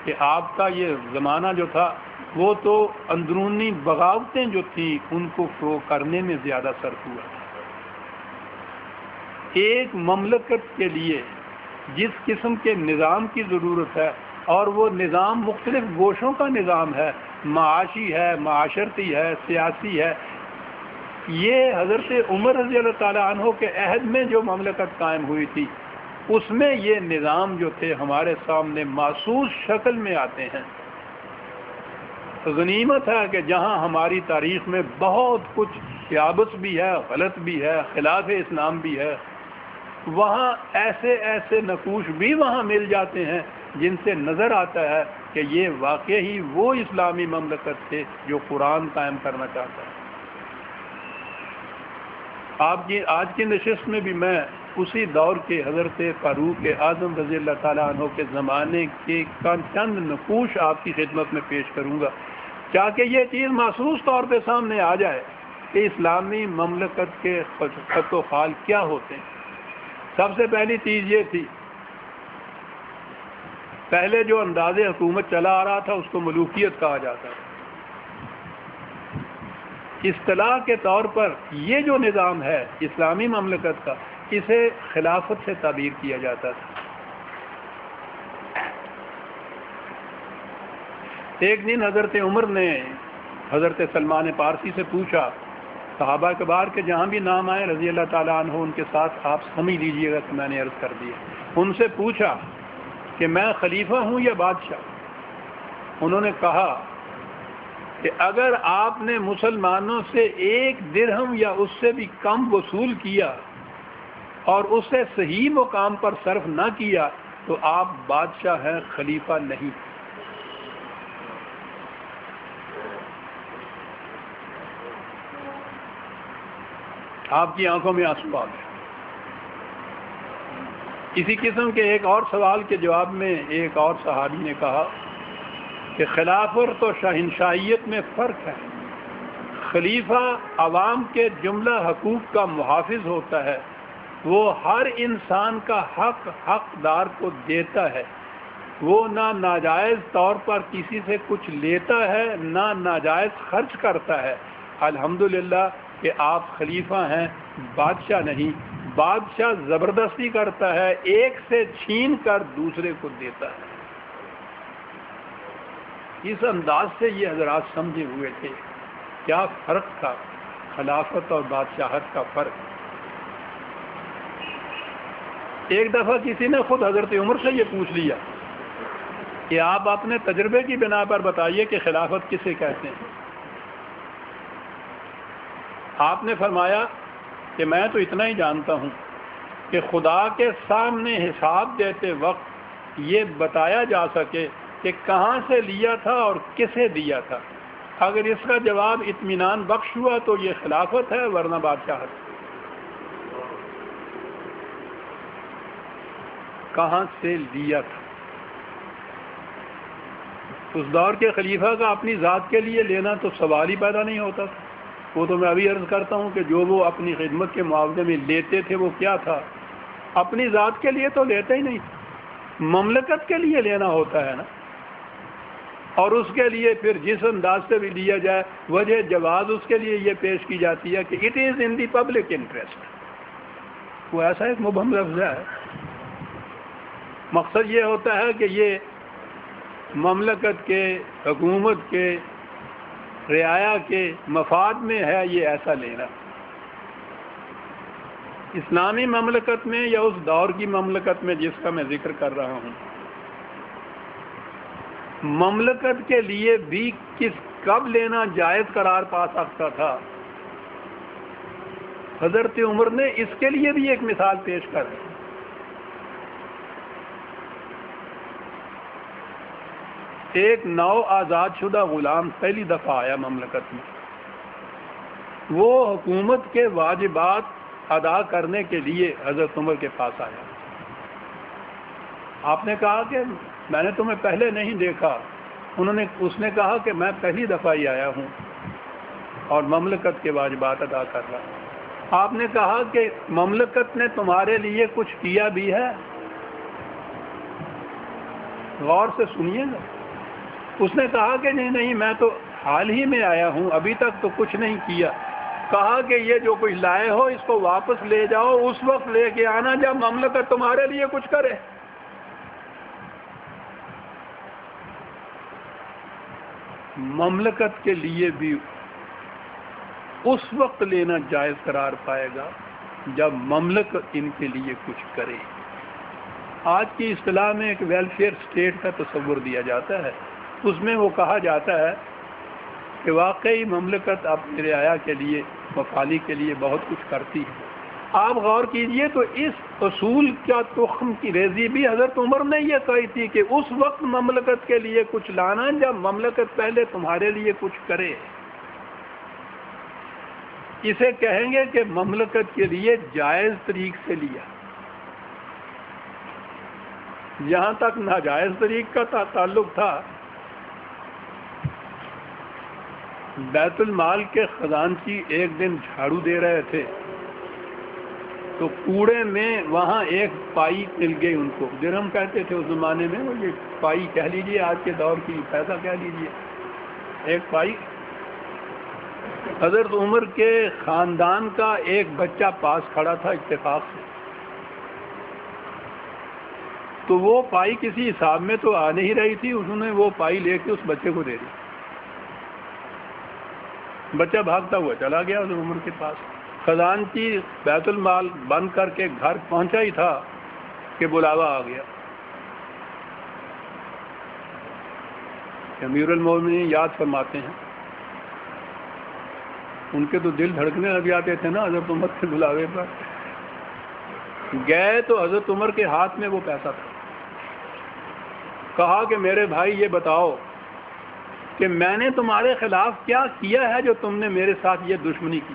کہ آپ کا یہ زمانہ جو تھا وہ تو اندرونی بغاوتیں جو تھیں ان کو فروغ کرنے میں زیادہ صرف ہوا. ایک مملکت کے لیے جس قسم کے نظام کی ضرورت ہے، اور وہ نظام مختلف گوشوں کا نظام ہے، معاشی ہے، معاشرتی ہے، سیاسی ہے. یہ حضرت عمر رضی اللہ تعالیٰ عنہ کے عہد میں جو مملکت قائم ہوئی تھی، اس میں یہ نظام جو تھے ہمارے سامنے محسوس شکل میں آتے ہیں. غنیمت ہے کہ جہاں ہماری تاریخ میں بہت کچھ یابس بھی ہے، غلط بھی ہے، خلاف اسلام بھی ہے، وہاں ایسے ایسے نقوش بھی وہاں مل جاتے ہیں جن سے نظر آتا ہے کہ یہ واقعی وہ اسلامی مملکت تھے جو قرآن قائم کرنا چاہتا ہے. آپ کی آج کی نشست میں بھی میں اسی دور کے حضرت فاروق اعظم رضی اللہ تعالیٰ عنہ کے زمانے کے چند نقوش آپ کی خدمت میں پیش کروں گا تاکہ یہ چیز محسوس طور پہ سامنے آ جائے کہ اسلامی مملکت کے خط و خال کیا ہوتے ہیں. سب سے پہلی چیز یہ تھی، پہلے جو انداز حکومت چلا آ رہا تھا اس کو ملوکیت کہا جاتا ہے. اصطلاح کے طور پر یہ جو نظام ہے اسلامی مملکت کا، اسے خلافت سے تعبیر کیا جاتا تھا۔ ایک دن حضرت عمر نے حضرت سلمان پارسی سے پوچھا، صحابہ کبار کے جہاں بھی نام آئے رضی اللہ تعالیٰ عنہ ان کے ساتھ آپ سمجھ لیجئے گا کہ میں نے عرض کر دیا، ان سے پوچھا کہ میں خلیفہ ہوں یا بادشاہ؟ انہوں نے کہا کہ اگر آپ نے مسلمانوں سے 1 درہم یا اس سے بھی کم وصول کیا اور اسے صحیح مقام پر صرف نہ کیا تو آپ بادشاہ ہیں، خلیفہ نہیں۔ آپ کی آنکھوں میں آنسو آ گئے۔ اسی قسم کے ایک اور سوال کے جواب میں ایک اور صحابی نے کہا کہ خلافت و شہنشاہیت میں فرق ہے، خلیفہ عوام کے جملہ حقوق کا محافظ ہوتا ہے، وہ ہر انسان کا حق حقدار کو دیتا ہے، وہ نہ ناجائز طور پر کسی سے کچھ لیتا ہے نہ ناجائز خرچ کرتا ہے۔ الحمدللہ کہ آپ خلیفہ ہیں، بادشاہ نہیں۔ بادشاہ زبردستی کرتا ہے، ایک سے چھین کر دوسرے کو دیتا ہے۔ اس انداز سے یہ حضرات سمجھے ہوئے تھے کیا فرق تھا خلافت اور بادشاہت کا فرق۔ ایک دفعہ کسی نے خود حضرت عمر سے یہ پوچھ لیا کہ آپ اپنے تجربے کی بنا پر بتائیے کہ خلافت کسے کہتے ہیں۔ آپ نے فرمایا کہ میں تو اتنا ہی جانتا ہوں کہ خدا کے سامنے حساب دیتے وقت یہ بتایا جا سکے کہ کہاں سے لیا تھا اور کسے دیا تھا۔ اگر اس کا جواب اطمینان بخش ہوا تو یہ خلافت ہے، ورنہ بادشاہت۔ کہاں سے لیا تھا؟ اس دور کے خلیفہ کا اپنی ذات کے لیے لینا تو سوال ہی پیدا نہیں ہوتا تھا۔ وہ تو میں ابھی عرض کرتا ہوں کہ جو وہ اپنی خدمت کے معاوضے میں لیتے تھے وہ کیا تھا؟ اپنی ذات کے لیے تو لیتے ہی نہیں، مملکت کے لیے لینا ہوتا ہے نا۔ اور اس کے لیے پھر جس انداز سے بھی لیا جائے، وجہ جواز اس کے لیے یہ پیش کی جاتی ہے کہ it is in the public interest. وہ ایسا ایک مبہم لفظ ہے، مقصد یہ ہوتا ہے کہ یہ مملکت کے، حکومت کے، رعایا کے مفاد میں ہے یہ ایسا لینا۔ اسلامی مملکت میں یا اس دور کی مملکت میں جس کا میں ذکر کر رہا ہوں، مملکت کے لیے بھی کب لینا جائز قرار پا سکتا تھا؟ حضرت عمر نے اس کے لیے بھی ایک مثال پیش کر دی۔ ایک نو آزاد شدہ غلام پہلی دفعہ آیا مملکت میں، وہ حکومت کے واجبات ادا کرنے کے لیے حضرت عمر کے پاس آیا۔ آپ نے کہا کہ میں نے تمہیں پہلے نہیں دیکھا۔ اس نے کہا کہ میں پہلی دفعہ ہی آیا ہوں اور مملکت کے واجبات ادا کر رہا ہوں۔ آپ نے کہا کہ مملکت نے تمہارے لیے کچھ کیا بھی ہے؟ غور سے سنیے گا۔ اس نے کہا کہ نہیں میں تو حال ہی میں آیا ہوں، ابھی تک تو کچھ نہیں کیا۔ کہا کہ یہ جو کچھ لائے ہو اس کو واپس لے جاؤ، اس وقت لے کے آنا جب مملکت تمہارے لیے کچھ کرے۔ مملکت کے لیے بھی اس وقت لینا جائز قرار پائے گا جب مملکت ان کے لیے کچھ کرے۔ آج کی اصطلاح میں ایک ویلفیئر اسٹیٹ کا تصور دیا جاتا ہے، اس میں وہ کہا جاتا ہے کہ واقعی مملکت اپنی رعایا کے لیے، مفادی کے لیے بہت کچھ کرتی ہے۔ آپ غور کیجئے تو اس اصول کا تخم کی ریزی بھی حضرت عمر نے یہ کہی تھی کہ اس وقت مملکت کے لیے کچھ لانا جب مملکت پہلے تمہارے لیے کچھ کرے۔ اسے کہیں گے کہ مملکت کے لیے جائز طریق سے لیا۔ جہاں تک ناجائز طریق کا تعلق تھا، بیت المال کے خزانچی ایک دن جھاڑو دے رہے تھے تو کوڑے میں وہاں ایک پائی مل گئی، ان کو درہم کہتے تھے اس زمانے میں، وہ یہ پائی کہہ لیجئے، آج کے دور کی پیسہ کہہ لیجئے، ایک پائی حضرت عمر کے خاندان کا ایک بچہ پاس کھڑا تھا اتفاق سے، تو وہ پائی کسی حساب میں تو آ نہیں رہی تھی، انہوں نے وہ پائی لے کے اس بچے کو دے دی. بچہ بھاگتا ہوا چلا گیا حضرت عمر کے پاس. خزانچی بیت المال بند کر کے گھر پہنچا ہی تھا کہ بلاوا آ گیا. امیر المومنین یاد فرماتے ہیں ان کے تو دل دھڑکنے لگ جاتے تھے نا حضرت عمر کے بلاوے پر. گئے تو حضرت عمر کے ہاتھ میں وہ پیسہ تھا. کہا کہ میرے بھائی یہ بتاؤ کہ میں نے تمہارے خلاف کیا کیا ہے جو تم نے میرے ساتھ یہ دشمنی کی.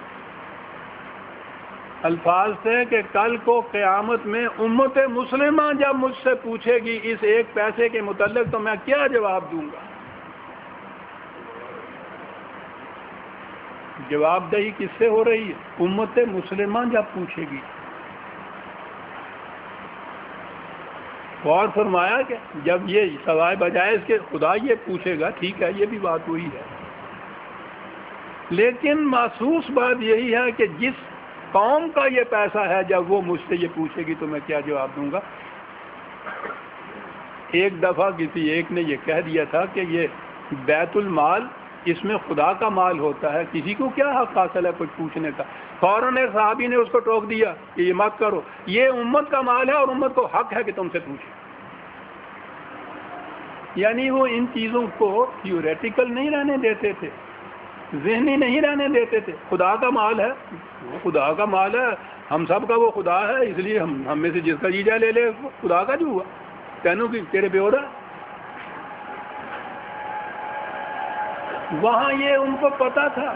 الفاظ تھے کہ کل کو قیامت میں امت مسلمہ جب مجھ سے پوچھے گی اس ایک پیسے کے متعلق تو میں کیا جواب دوں گا. جواب دہی کس سے ہو رہی ہے؟ امت مسلمہ جب پوچھے گی. اور فرمایا کہ جب یہ سوائے بجائے اس کے خدا یہ پوچھے گا، ٹھیک ہے یہ بھی بات وہی ہے، لیکن محسوس بات یہی ہے کہ جس قوم کا یہ پیسہ ہے جب وہ مجھ سے یہ پوچھے گی تو میں کیا جواب دوں گا. ایک دفعہ کسی ایک نے یہ کہہ دیا تھا کہ یہ بیت المال اس میں خدا کا مال ہوتا ہے، کسی کو کیا حق حاصل ہے کچھ پوچھنے کا. فوراً ایک صحابی نے اس کو ٹوک دیا کہ یہ مت کرو، یہ امت کا مال ہے اور امت کو حق ہے کہ تم سے پوچھے. یعنی وہ ان چیزوں کو تھیوریٹیکل نہیں رہنے دیتے تھے، ذہنی نہیں رہنے دیتے تھے. خدا کا مال ہے، وہ خدا کا مال ہے، ہم سب کا وہ خدا ہے، اس لیے ہم میں سے جس کا جی جائے لے لے، خدا کا جو ہوا کہنوں کی تیرے پہ ہو رہا. وہاں یہ ان کو پتا تھا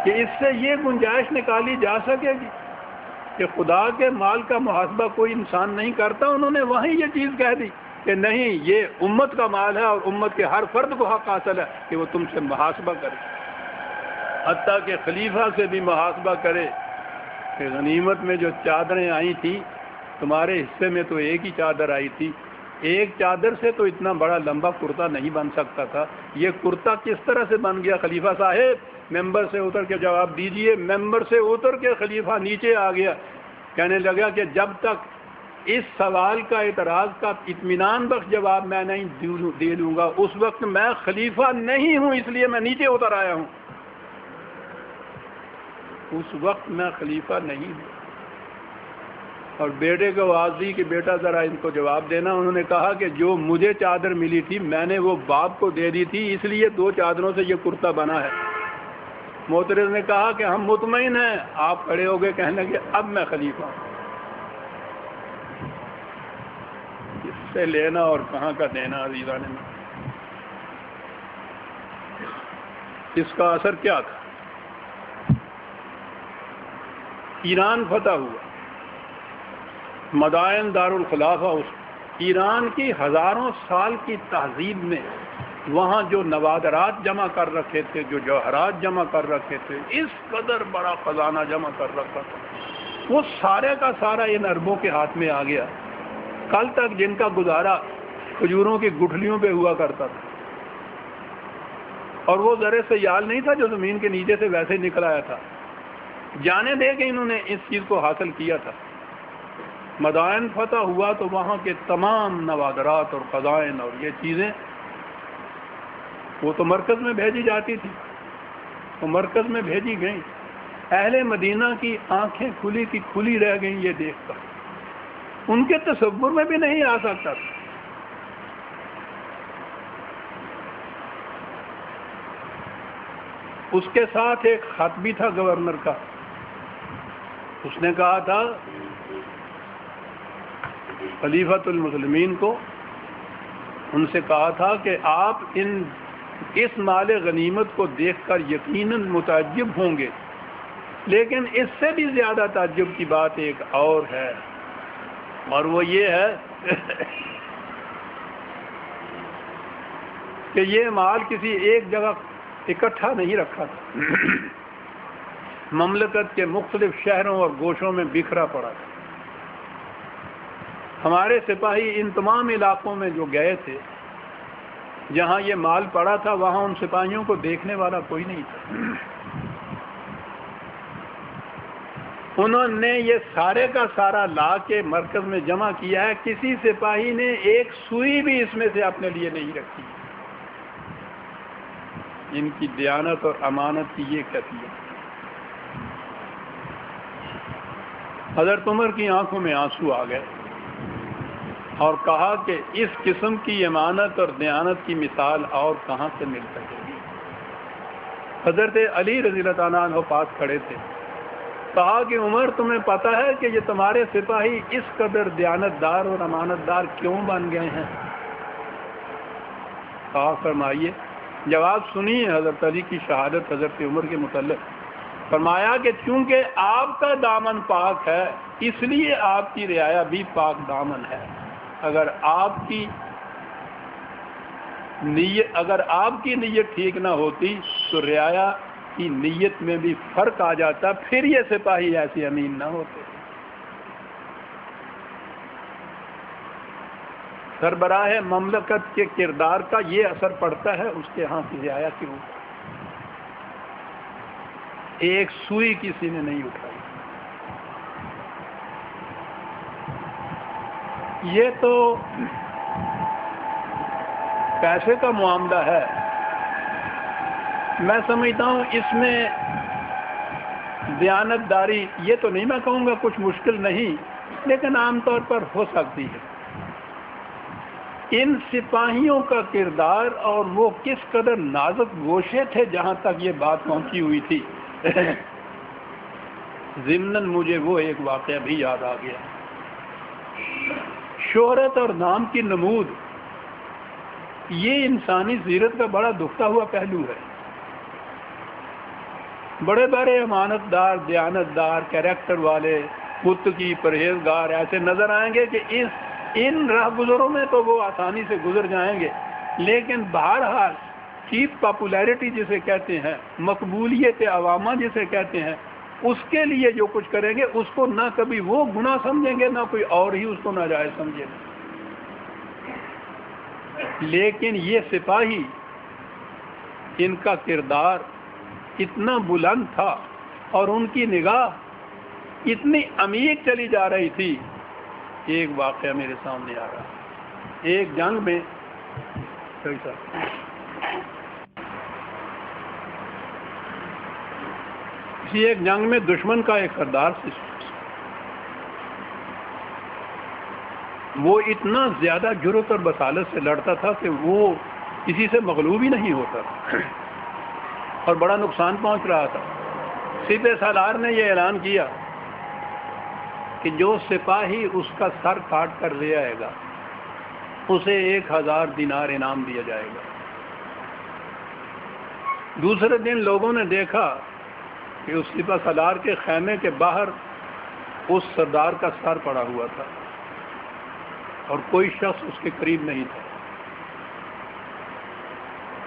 کہ اس سے یہ گنجائش نکالی جا سکے گی کہ خدا کے مال کا محاسبہ کوئی انسان نہیں کرتا. انہوں نے وہیں یہ چیز کہہ دی کہ نہیں، یہ امت کا مال ہے اور امت کے ہر فرد کو حق حاصل ہے کہ وہ تم سے محاسبہ کرے، حتیٰ کہ خلیفہ سے بھی محاسبہ کرے کہ غنیمت میں جو چادریں آئی تھیں تمہارے حصے میں تو ایک ہی چادر آئی تھی، ایک چادر سے تو اتنا بڑا لمبا کرتا نہیں بن سکتا تھا، یہ کرتا کس طرح سے بن گیا؟ خلیفہ صاحب ممبر سے اتر کے جواب دیجئے. ممبر سے اتر کے خلیفہ نیچے آ گیا، کہنے لگا کہ جب تک اس سوال کا اعتراض کا اطمینان بخش جواب میں نہیں دے لوں گا اس وقت میں خلیفہ نہیں ہوں، اس لیے میں نیچے اتر آیا ہوں. اس وقت میں خلیفہ نہیں ہوں. اور بیٹے کو آواز دی کہ بیٹا ذرا ان کو جواب دینا. انہوں نے کہا کہ جو مجھے چادر ملی تھی میں نے وہ باپ کو دے دی تھی، اس لیے 2 چادروں سے یہ کرتا بنا ہے. معترض نے کہا کہ ہم مطمئن ہیں. آپ کھڑے ہو گئے، کہنے لگے اب میں خلیفہ ہوں. اس سے لینا اور کہاں کا دینا عزیزان میں. اس کا اثر کیا تھا؟ ایران فتح ہوا، مدائن دارالخلافہ اس ایران کی ہزاروں سال کی تہذیب میں وہاں جو نوادرات جمع کر رکھے تھے، جو جوہرات جمع کر رکھے تھے، اس قدر بڑا خزانہ جمع کر رکھا تھا، وہ سارے کا سارا ان عربوں کے ہاتھ میں آ گیا. کل تک جن کا گزارا کھجوروں کی گٹھلیوں پہ ہوا کرتا تھا، اور وہ زر سیال نہیں تھا جو زمین کے نیچے سے ویسے نکل آیا تھا، جانے دے کے انہوں نے اس چیز کو حاصل کیا تھا. مدائن فتح ہوا تو وہاں کے تمام نوادرات اور خزائن اور یہ چیزیں وہ تو مرکز میں بھیجی جاتی تھی، وہ مرکز میں بھیجی گئیں. اہل مدینہ کی آنکھیں کھلی کی کھلی رہ گئیں یہ دیکھ کر، ان کے تصور میں بھی نہیں آ سکتا تھا. اس کے ساتھ ایک خط بھی تھا گورنر کا. اس نے کہا تھا خلیفۃ المسلمین کو، ان سے کہا تھا کہ آپ اس مال غنیمت کو دیکھ کر یقیناً متعجب ہوں گے، لیکن اس سے بھی زیادہ تعجب کی بات ایک اور ہے، اور وہ یہ ہے کہ یہ مال کسی ایک جگہ اکٹھا نہیں رکھا تھا، مملکت کے مختلف شہروں اور گوشوں میں بکھرا پڑا تھا. ہمارے سپاہی ان تمام علاقوں میں جو گئے تھے جہاں یہ مال پڑا تھا وہاں ان سپاہیوں کو دیکھنے والا کوئی نہیں تھا. انہوں نے یہ سارے کا سارا لا کے مرکز میں جمع کیا ہے. کسی سپاہی نے ایک سوئی بھی اس میں سے اپنے لیے نہیں رکھی. ان کی دیانت اور امانت کی یہ کیفیت. حضرت عمر کی آنکھوں میں آنسو آ گئے اور کہا کہ اس قسم کی امانت اور دیانت کی مثال اور کہاں سے مل سکے گی. حضرت علی رضی اللہ تعالیٰ عنہ پاس کھڑے تھے. کہا کہ عمر تمہیں پتہ ہے کہ یہ تمہارے سپاہی اس قدر دیانت دار اور امانت دار کیوں بن گئے ہیں؟ کہا فرمائیے. جواب سنیے حضرت علی کی شہادت حضرت عمر کے متعلق. فرمایا کہ چونکہ آپ کا دامن پاک ہے اس لیے آپ کی رعایا بھی پاک دامن ہے. اگر آپ کی نیت ٹھیک نہ ہوتی تو رعایا کی نیت میں بھی فرق آ جاتا, پھر یہ سپاہی ایسے امین نہ ہوتے. سربراہ مملکت کے کردار کا یہ اثر پڑتا ہے اس کے ہاں کی رعایا کے اوپر. ایک سوئی کسی نے نہیں اٹھائی. یہ تو پیسے کا معاملہ ہے. میں سمجھتا ہوں اس میں دیانت داری یہ تو نہیں میں کہوں گا کچھ مشکل نہیں, لیکن عام طور پر ہو سکتی ہے. ان سپاہیوں کا کردار اور وہ کس قدر نازک گوشے تھے جہاں تک یہ بات پہنچی ہوئی تھی. ضمناً مجھے وہ ایک واقعہ بھی یاد آ گیا. شہرت اور نام کی نمود یہ انسانی سیرت کا بڑا دکھتا ہوا پہلو ہے. بڑے بڑے امانت دار, دیانت دار, کیریکٹر والے, متقی, پرہیزگار ایسے نظر آئیں گے کہ ان راہ گزروں میں تو وہ آسانی سے گزر جائیں گے, لیکن بہرحال چیپ پاپولیرٹی جسے کہتے ہیں, مقبولیت عوامہ جسے کہتے ہیں, اس کے لیے جو کچھ کریں گے اس کو نہ کبھی وہ گناہ سمجھیں گے نہ کوئی اور ہی اس کو ناجائز سمجھے گا. لیکن یہ سپاہی, ان کا کردار اتنا بلند تھا اور ان کی نگاہ اتنی عمیق چلی جا رہی تھی. ایک واقعہ میرے سامنے آ رہا. ایک جنگ میں دشمن کا ایک سردار وہ اتنا زیادہ جرأت اور بصالت سے لڑتا تھا کہ وہ کسی سے مغلوب ہی نہیں ہوتا اور بڑا نقصان پہنچ رہا تھا. سپہ سالار نے یہ اعلان کیا کہ جو سپاہی اس کا سر کاٹ کر لے آئے گا اسے 1000 دینار انعام دیا جائے گا. دوسرے دن لوگوں نے دیکھا کہ اس سپہ سالار کے خیمے کے باہر اس سردار کا سر پڑا ہوا تھا اور کوئی شخص اس کے قریب نہیں تھا.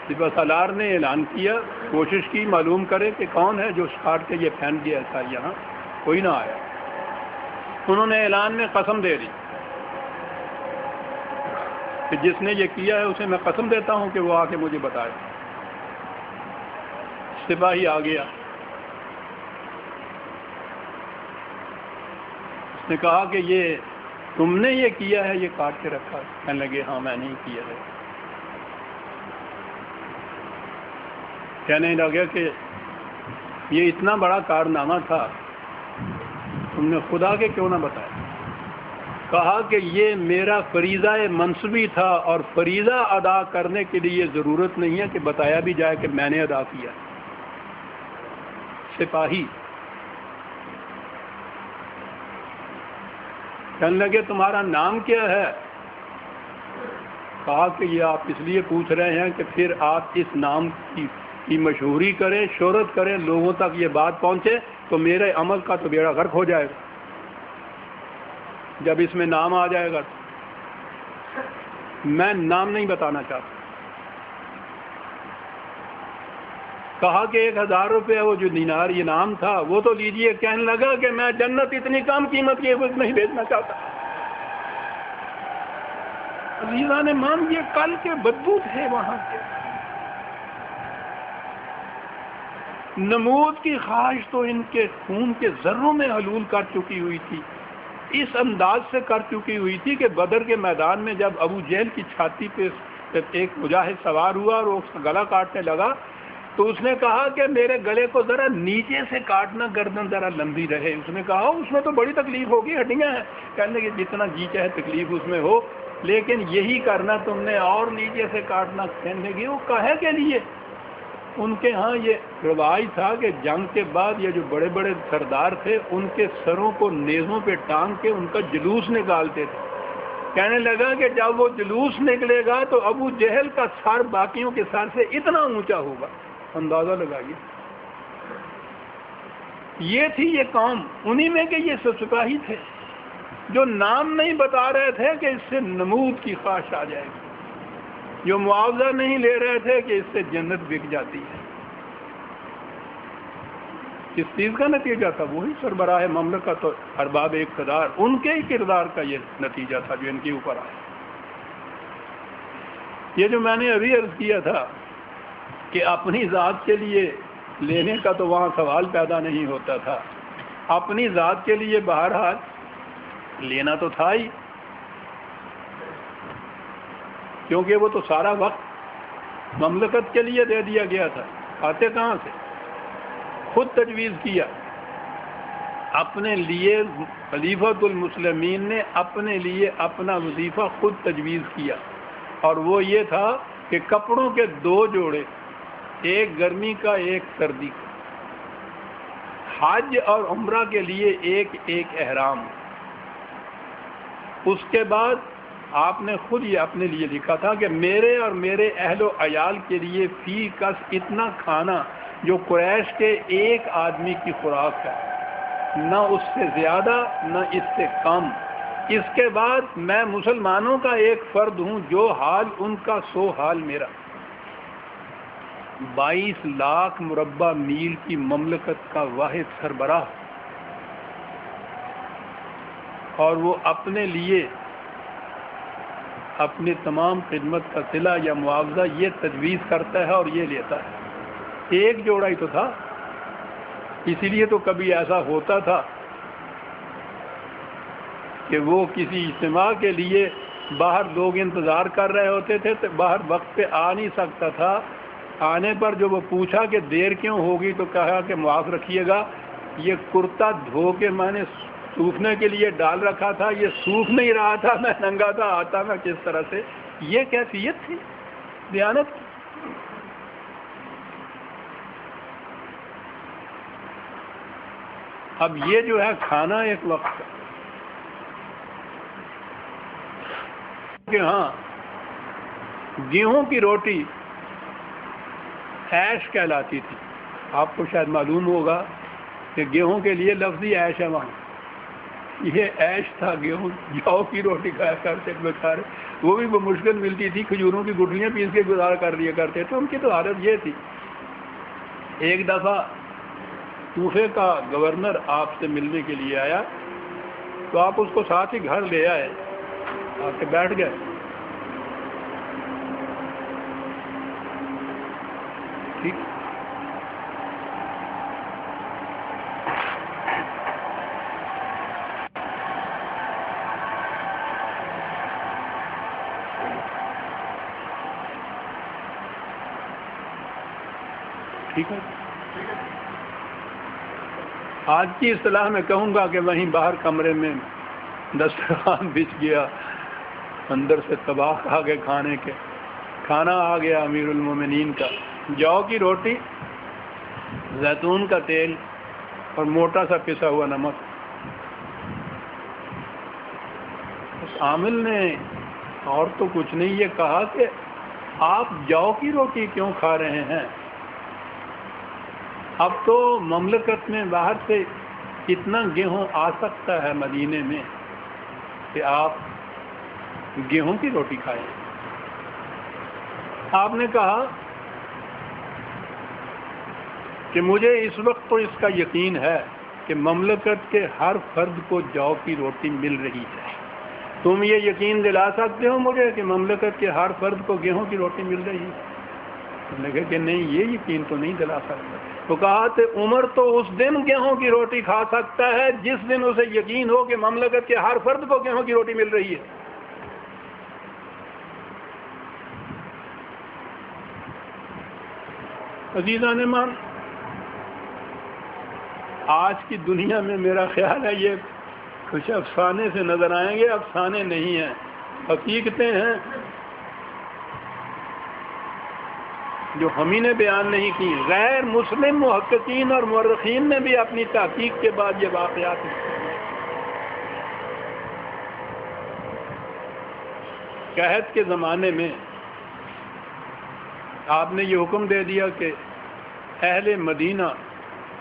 سپہ سالار نے اعلان کیا, کوشش کی معلوم کرے کہ کون ہے جو کاٹ کے یہ پھینک گیا تھا. یہاں کوئی نہ آیا. انہوں نے اعلان میں قسم دے دی کہ جس نے یہ کیا ہے اسے میں قسم دیتا ہوں کہ وہ آ کے مجھے بتائے. سپاہی آ گیا. اس نے کہا کہ یہ تم نے یہ کیا ہے, یہ کاٹ کے رکھا. کہنے لگے ہاں میں نے ہی کیا ہے. کہنے لگے کہ یہ اتنا بڑا کارنامہ تھا تم نے خدا کے کیوں نہ بتایا. کہا کہ یہ میرا فریضہ منصبی تھا اور فریضہ ادا کرنے کے لیے ضرورت نہیں ہے کہ بتایا بھی جائے کہ میں نے ادا کیا. سپاہی کہنے لگے تمہارا نام کیا ہے؟ کہا کہ یہ آپ اس لیے پوچھ رہے ہیں کہ پھر آپ اس نام کی مشہوری کریں, شہرت کریں, لوگوں تک یہ بات پہنچے تو میرے عمل کا تو بیڑا غرق ہو جائے گا. جب اس میں نام آ جائے گا میں نام نہیں بتانا چاہتا. کہا کہ 1000 روپے وہ جو دینار یہ نام تھا وہ تو لیجئے. کہنے لگا کہ میں جنت اتنی کم قیمت کی نہیں بھیجنا چاہتا. عزیزان مان یہ کل کے بدبو تھے وہاں کے. نمود کی خواہش تو ان کے خون کے ذروں میں حلول کر چکی ہوئی تھی، اس انداز سے کر چکی ہوئی تھی کہ بدر کے میدان میں جب ابو جہل کی چھاتی پہ ایک مجاہد سوار ہوا اور اس کا گلا کاٹنے لگا تو اس نے کہا کہ میرے گلے کو ذرا نیچے سے کاٹنا، گردن ذرا لمبی رہے. اس نے کہا اس میں تو بڑی تکلیف ہوگی، ہڈیاں ہیں. کہنے کہ جتنا جی چاہے تکلیف اس میں ہو، لیکن یہی کرنا تم نے اور نیچے سے کاٹنا. کہنے کی وہ کہے کے لیے ان کے ہاں یہ رواج تھا کہ جنگ کے بعد یہ جو بڑے بڑے سردار تھے ان کے سروں کو نیزوں پہ ٹانگ کے ان کا جلوس نکالتے تھے. کہنے لگا کہ جب وہ جلوس نکلے گا تو ابو جہل کا سر باقیوں کے سر سے اتنا اونچا ہوگا. اندازہ لگائیے. یہ تھی یہ قوم، انہی میں کہ یہ سپاہی تھے جو نام نہیں بتا رہے تھے کہ اس سے نمود کی خواہش آ جائے گی، جو معاوضہ نہیں لے رہے تھے کہ اس سے جنت بک جاتی ہے. کس چیز کا نتیجہ تھا؟ وہی سربراہ مملکت اور ارباب اقتدار، ان کے ہی کردار کا یہ نتیجہ تھا جو ان کے اوپر آیا. یہ جو میں نے ابھی عرض کیا تھا کہ اپنی ذات کے لیے لینے کا تو وہاں سوال پیدا نہیں ہوتا تھا، اپنی ذات کے لیے بہرحال لینا تو تھا ہی، کیونکہ وہ تو سارا وقت مملکت کے لیے دے دیا گیا تھا. آتے کہاں سے؟ خود تجویز کیا اپنے لیے. خلیفۃ المسلمین نے اپنے لیے اپنا وظیفہ خود تجویز کیا، اور وہ یہ تھا کہ کپڑوں کے 2 جوڑے، ایک گرمی کا ایک سردی کا، حج اور عمرہ کے لیے ایک ایک احرام. اس کے بعد آپ نے خود یہ اپنے لیے لکھا تھا کہ میرے اور میرے اہل و عیال کے لیے فی کس اتنا کھانا جو قریش کے ایک آدمی کی خوراک ہے، نہ اس سے زیادہ نہ اس سے کم. اس کے بعد میں مسلمانوں کا ایک فرد ہوں، جو حال ان کا سو حال میرا. 22 لاکھ مربع میل کی مملکت کا واحد سربراہ، اور وہ اپنے لیے اپنی تمام خدمت کا صلہ یا معاوضہ یہ تجویز کرتا ہے اور یہ لیتا ہے. ایک جوڑا ہی تو تھا. اسی لیے تو کبھی ایسا ہوتا تھا کہ وہ کسی اجتماع کے لیے باہر لوگ انتظار کر رہے ہوتے تھے تو باہر وقت پہ آ نہیں سکتا تھا. آنے پر جو وہ پوچھا کہ دیر کیوں ہوگی تو کہا کہ معاف رکھیے گا، یہ کرتا دھو کے میں نے سوکھنے کے لیے ڈال رکھا تھا، یہ سوکھ نہیں رہا تھا، میں ننگا تھا، آتا میں کس طرح سے. یہ کیفیت تھی دیانت کی. اب یہ جو ہے کھانا ایک وقت کا کہ ہاں گیہوں کی روٹی عیش کہلاتی تھی. آپ کو شاید معلوم ہوگا کہ گیہوں کے لیے لفظی عیش ہے وہاں. یہ عیش تھا، گیہوں جو کی روٹی کھایا کرتے تھے. وہ بھی مشکل ملتی تھی، کھجوروں کی گٹھلیاں پیس کے گزارا کر لیا کرتے تھے. ان کی تو حالت یہ تھی. ایک دفعہ کوفے کا گورنر آپ سے ملنے کے لیے آیا تو آپ اس کو ساتھ ہی گھر لے آئے، آ کے بیٹھ گئے. ٹھیک، ٹھیک ہے. آج کی اصطلاح میں کہوں گا کہ وہیں باہر کمرے میں دسترخوان بچھ گیا، اندر سے تباہ آ گئے کھانے کے. کھانا آ گیا امیر المومنین کا، جو کی روٹی، زیتون کا تیل اور موٹا سا پسا ہوا نمک. اس عامل نے اور تو کچھ نہیں یہ کہا کہ آپ جو کی روٹی کیوں کھا رہے ہیں؟ اب تو مملکت میں باہر سے اتنا گیہوں آ سکتا ہے مدینے میں کہ آپ گیہوں کی روٹی کھائیں. آپ نے کہا کہ مجھے اس وقت تو اس کا یقین ہے کہ مملکت کے ہر فرد کو جو کی روٹی مل رہی ہے، تم یہ یقین دلا سکتے ہو مجھے کہ مملکت کے ہر فرد کو گیہوں کی روٹی مل رہی ہے؟ انہوں نے کہا کہ نہیں، یہ یقین تو نہیں دلا سکتا۔ تو کہا کہ عمر تو اس دن گیہوں کی روٹی کھا سکتا ہے جس دن اسے یقین ہو کہ مملکت کے ہر فرد کو گیہوں کی روٹی مل رہی ہے۔ عزیزان مان، آج کی دنیا میں میرا خیال ہے یہ کچھ افسانے سے نظر آئیں گے، افسانے نہیں ہیں، حقیقتیں ہیں جو ہم ہی نے بیان نہیں کی۔ غیر مسلم محققین اور مورخین نے بھی اپنی تحقیق کے بعد یہ واقعات لکھے۔ قحط کے زمانے میں آپ نے یہ حکم دے دیا کہ اہل مدینہ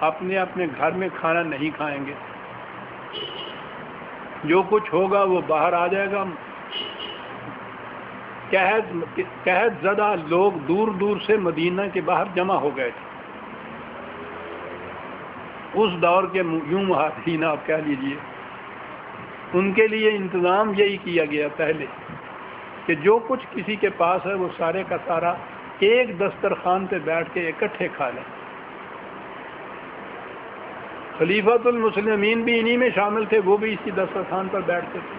اپنے اپنے گھر میں کھانا نہیں کھائیں گے، جو کچھ ہوگا وہ باہر آ جائے گا۔ قحط زدہ لوگ دور دور سے مدینہ کے باہر جمع ہو گئے تھے۔ اس دور کے یوں مہاجرین آپ کہہ لیجئے، ان کے لیے انتظام یہی کیا گیا پہلے کہ جو کچھ کسی کے پاس ہے وہ سارے کا سارا ایک دسترخوان پہ بیٹھ کے اکٹھے کھا لیں۔ خلیفۃ المسلمین بھی انہی میں شامل تھے، وہ بھی اسی دسترخوان پر بیٹھتے تھے۔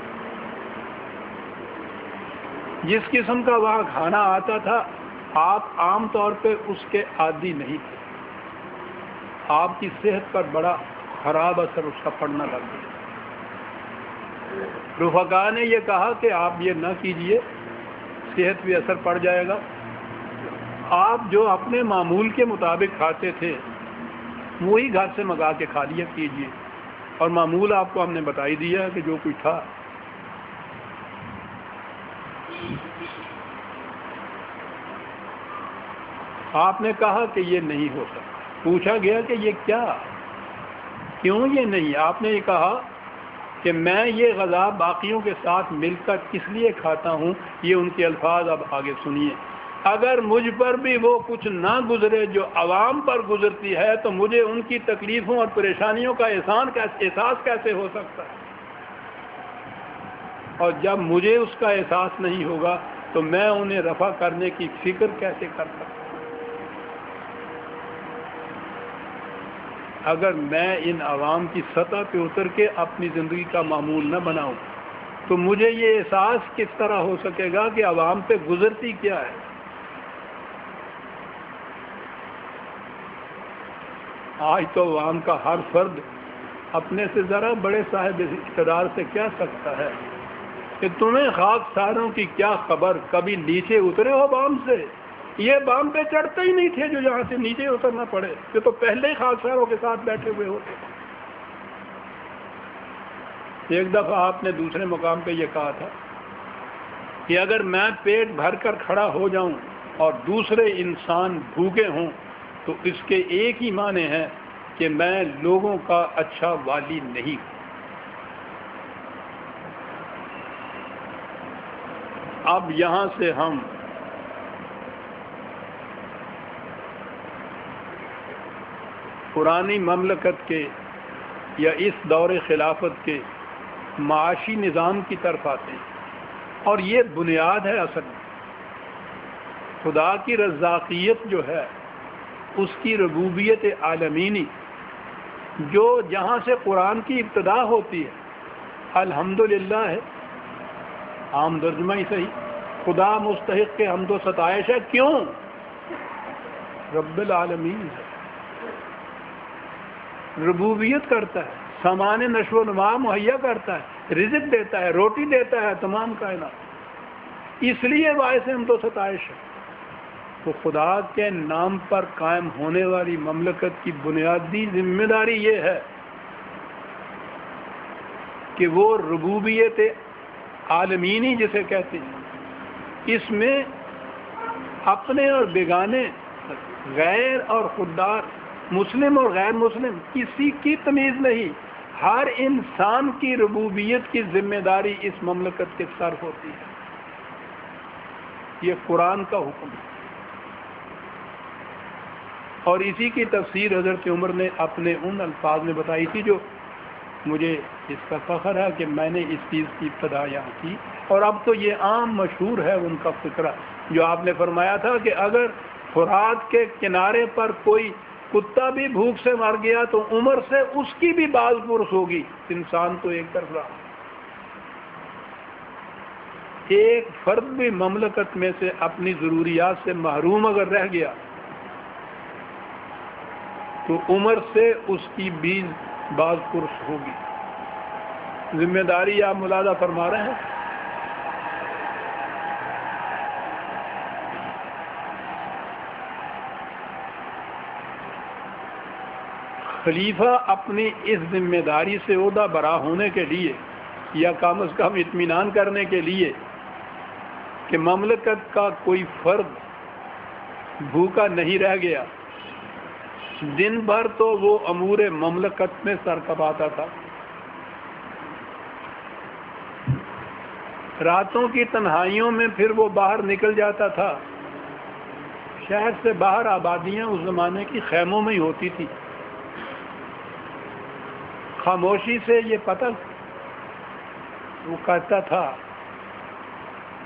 جس قسم کا وہاں کھانا آتا تھا آپ عام طور پہ اس کے عادی نہیں تھے، آپ کی صحت پر بڑا خراب اثر اس کا پڑنا لگ گیا۔ رفقا نے یہ کہا کہ آپ یہ نہ کیجئے، صحت بھی اثر پڑ جائے گا، آپ جو اپنے معمول کے مطابق کھاتے تھے وہی گھر سے منگا کے کھا لیا کیجئے، اور معمول آپ کو ہم نے بتائی دیا کہ جو کچھ تھا۔ آپ نے کہا کہ یہ نہیں ہو سکتا۔ پوچھا گیا کہ یہ کیوں یہ نہیں؟ آپ نے یہ کہا کہ میں یہ غذا باقیوں کے ساتھ مل کر اس لیے کھاتا ہوں، یہ ان کے الفاظ اب آگے سنیے، اگر مجھ پر بھی وہ کچھ نہ گزرے جو عوام پر گزرتی ہے تو مجھے ان کی تکلیفوں اور پریشانیوں کا احساس کیسے ہو سکتا ہے؟ اور جب مجھے اس کا احساس نہیں ہوگا تو میں انہیں رفع کرنے کی فکر کیسے کر سکتا ہوں؟ اگر میں ان عوام کی سطح پہ اتر کے اپنی زندگی کا معمول نہ بناؤں تو مجھے یہ احساس کس طرح ہو سکے گا کہ عوام پہ گزرتی کیا ہے؟ آج تو عوام کا ہر فرد اپنے سے ذرا بڑے صاحب اقتدار سے کہہ سکتا ہے کہ تمہیں خاکساروں کی کیا خبر، کبھی نیچے اترے ہو بام سے؟ یہ بام پہ چڑھتے ہی نہیں تھے جو یہاں سے نیچے اترنا پڑے، یہ تو پہلے ہی خاکساروں کے ساتھ بیٹھے ہوئے ہوتے۔ ایک دفعہ آپ نے دوسرے مقام پہ یہ کہا تھا کہ اگر میں پیٹ بھر کر کھڑا ہو جاؤں اور دوسرے انسان بھوکے ہوں تو اس کے ایک ہی معنی ہے کہ میں لوگوں کا اچھا والی نہیں ہوں۔ اب یہاں سے ہم پرانی مملکت کے یا اس دور خلافت کے معاشی نظام کی طرف آتے ہیں، اور یہ بنیاد ہے اصل میں۔ خدا کی رزاقیت جو ہے، اس کی ربوبیت عالمینی، جو جہاں سے قرآن کی ابتدا ہوتی ہے الحمدللہ ہے، عام ترجمہ ہی صحیح، خدا مستحق کے حمد و ستائش ہے۔ کیوں؟ رب العالمین ہے، ربوبیت کرتا ہے، سامان نشو و نما مہیا کرتا ہے، رزق دیتا ہے، روٹی دیتا ہے، تمام کائنات، اس لیے باعث حمد و ستائش ہے۔ تو خدا کے نام پر قائم ہونے والی مملکت کی بنیادی ذمہ داری یہ ہے کہ وہ ربوبیت عالمینی جسے کہتے ہیں، اس میں اپنے اور بیگانے، غیر اور خوددار، مسلم اور غیر مسلم، کسی کی تمیز نہیں، ہر انسان کی ربوبیت کی ذمہ داری اس مملکت کے سر ہوتی ہے۔ یہ قرآن کا حکم ہے، اور اسی کی تفسیر حضرت عمر نے اپنے ان الفاظ میں بتائی تھی جو مجھے اس کا فخر ہے کہ میں نے اس چیز کی ابتدا یہاں کی. اور اب تو یہ عام مشہور ہے ان کا فکرہ جو آپ نے فرمایا تھا کہ اگر فرات کے کنارے پر کوئی کتا بھی بھوک سے مر گیا تو عمر سے اس کی بھی باز پرس ہوگی. انسان تو ایک طرف رہا، ایک فرد بھی مملکت میں سے اپنی ضروریات سے محروم اگر رہ گیا تو عمر سے اس کی بھی باز پرس ہوگی. ذمہ داری آپ ملاحظہ فرما رہے ہیں. خلیفہ اپنی اس ذمہ داری سے عہدہ برا ہونے کے لیے یا کم از کم اطمینان کرنے کے لیے کہ مملکت کا کوئی فرد بھوکا نہیں رہ گیا، دن بھر تو وہ امور مملکت میں سر کپاتا تھا، راتوں کی تنہائیوں میں پھر وہ باہر نکل جاتا تھا. شہر سے باہر آبادیاں اس زمانے کی خیموں میں ہی ہوتی تھی. خاموشی سے یہ پتہ وہ کہتا تھا